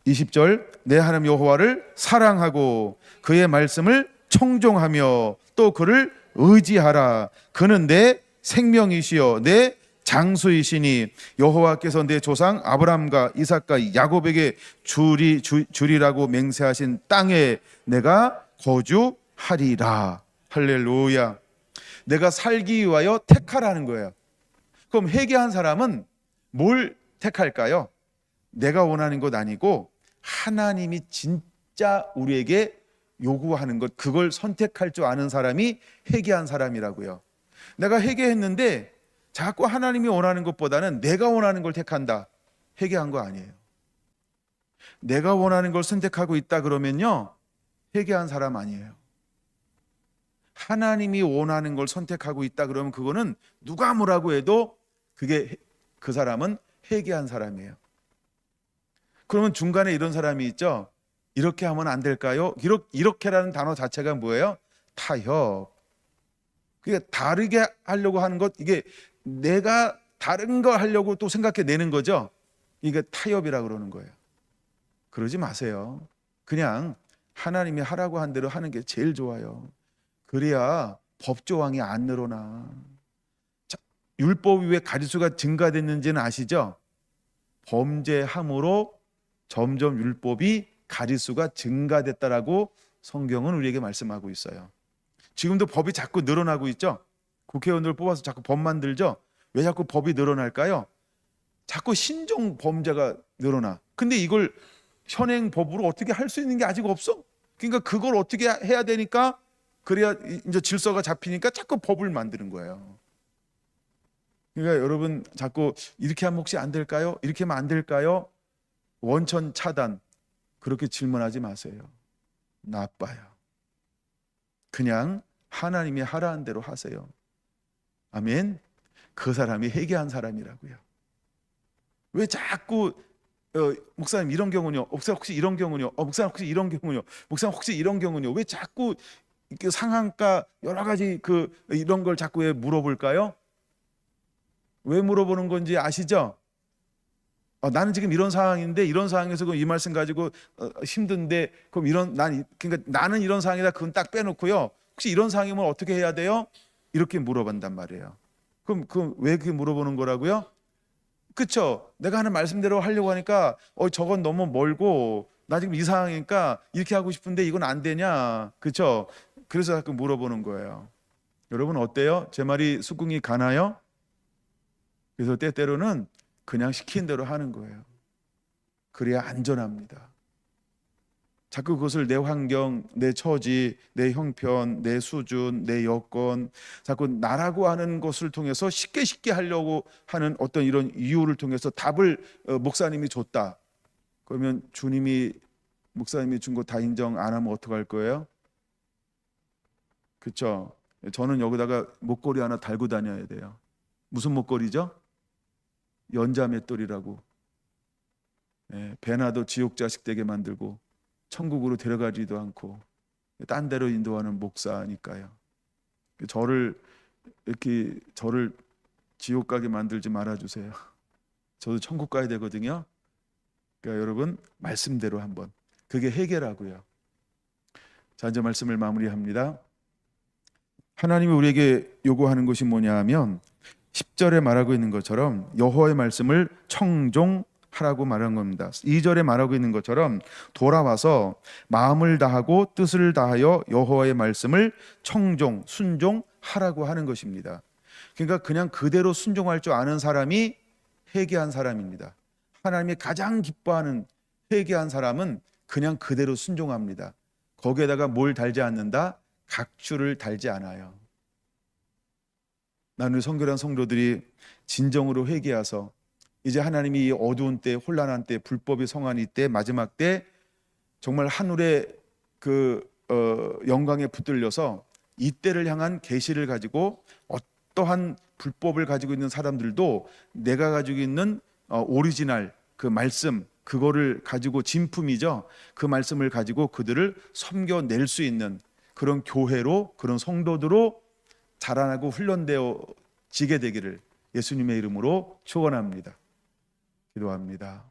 20절 내 하나님 여호와를 사랑하고 그의 말씀을 청종하며 또 그를 의지하라. 그는 내 생명이시여 내 장수이시니 여호와께서 내 조상 아브라함과 이삭과 야곱에게 주리라고 맹세하신 땅에 내가 거주하리라. 할렐루야. 내가 살기 위하여 택하라는 거예요. 그럼 회개한 사람은 뭘 택할까요? 내가 원하는 것 아니고 하나님이 진짜 우리에게 요구하는 것, 그걸 선택할 줄 아는 사람이 회개한 사람이라고요. 내가 회개했는데 자꾸 하나님이 원하는 것보다는 내가 원하는 걸 택한다. 회개한 거 아니에요. 내가 원하는 걸 선택하고 있다 그러면요, 회개한 사람 아니에요. 하나님이 원하는 걸 선택하고 있다 그러면 그거는 누가 뭐라고 해도 그 사람은 회개한 사람이에요. 그러면 중간에 이런 사람이 있죠. 이렇게 하면 안 될까요? 이렇게라는 단어 자체가 뭐예요? 타협. 그게 다르게 하려고 하는 것, 이게 내가 다른 거 하려고 또 생각해내는 거죠. 이게 타협이라고 그러는 거예요. 그러지 마세요. 그냥 하나님이 하라고 한 대로 하는 게 제일 좋아요. 그래야 법조항이 안 늘어나. 자, 율법이 왜 가지수가 증가됐는지는 아시죠? 범죄함으로 점점 율법이 가지수가 증가됐다라고 성경은 우리에게 말씀하고 있어요. 지금도 법이 자꾸 늘어나고 있죠. 국회의원들 뽑아서 자꾸 법 만들죠. 왜 자꾸 법이 늘어날까요? 자꾸 신종 범죄가 늘어나. 근데 이걸 현행 법으로 어떻게 할 수 있는 게 아직 없어. 그러니까 그걸 어떻게 해야 되니까, 그래야 이제 질서가 잡히니까 자꾸 법을 만드는 거예요. 그러니까 여러분 자꾸 이렇게 하면 혹시 안 될까요? 이렇게 하면 안 될까요? 원천 차단, 그렇게 질문하지 마세요. 나빠요. 그냥 하나님이 하라는 대로 하세요. 아멘. 그 사람이 회개한 사람이라고요. 왜 자꾸 목사님 이런 경우는요, 목사님 혹시 이런 경우는요, 목사님 혹시 이런 경우는요, 목사님 혹시 이런 경우는요, 왜 자꾸 상한가 여러 가지 이런 걸 자꾸 왜 물어볼까요? 왜 물어보는 건지 아시죠? 나는 지금 이런 상황인데, 이런 상황에서 그럼 이 말씀 가지고 힘든데, 그럼 그러니까 나는 이런 상황이다, 그건 딱 빼놓고요, 혹시 이런 상황이면 어떻게 해야 돼요? 이렇게 물어본단 말이에요. 그럼 왜 그렇게 물어보는 거라고요? 그렇죠? 내가 하는 말씀대로 하려고 하니까 저건 너무 멀고 나 지금 이 상황이니까 이렇게 하고 싶은데 이건 안 되냐, 그렇죠? 그래서 자꾸 물어보는 거예요. 여러분 어때요? 제 말이 수긍이 가나요? 그래서 때때로는 그냥 시킨 대로 하는 거예요. 그래야 안전합니다. 자꾸 그것을 내 환경, 내 처지, 내 형편, 내 수준, 내 여건, 자꾸 나라고 하는 것을 통해서 쉽게 하려고 하는 어떤 이런 이유를 통해서 답을 목사님이 줬다. 그러면 목사님이 준 거 다 인정 안 하면 어떡할 거예요? 그렇죠? 저는 여기다가 목걸이 하나 달고 다녀야 돼요. 무슨 목걸이죠? 연자맷돌이라고. 배나도 지옥 자식 되게 만들고 천국으로 데려가지도 않고 딴 데로 인도하는 목사니까요. 저를 지옥 가게 만들지 말아주세요. 저도 천국 가야 되거든요. 그러니까 여러분 말씀대로 한번, 그게 회개라고요. 자, 이제 말씀을 마무리합니다. 하나님이 우리에게 요구하는 것이 뭐냐 하면 10절에 말하고 있는 것처럼 여호와의 말씀을 청종하라고 말한 겁니다. 2절에 말하고 있는 것처럼 돌아와서 마음을 다하고 뜻을 다하여 여호와의 말씀을 순종하라고 하는 것입니다. 그러니까 그냥 그대로 순종할 줄 아는 사람이 회개한 사람입니다. 하나님이 가장 기뻐하는 회개한 사람은 그냥 그대로 순종합니다. 거기에다가 뭘 달지 않는다? 각주를 달지 않아요. 나는 성결한 성도들이 진정으로 회개하서 이제 하나님이 이 어두운 때, 혼란한 때, 불법의 성한 이때, 마지막 때 정말 하늘의 영광에 붙들려서 이때를 향한 계시를 가지고 어떠한 불법을 가지고 있는 사람들도 내가 가지고 있는 오리지널 그 말씀, 그거를 가지고 진품이죠. 그 말씀을 가지고 그들을 섬겨낼 수 있는 그런 교회로, 그런 성도들로 자라나고 훈련되어지게 되기를 예수님의 이름으로 축원합니다. 기도합니다.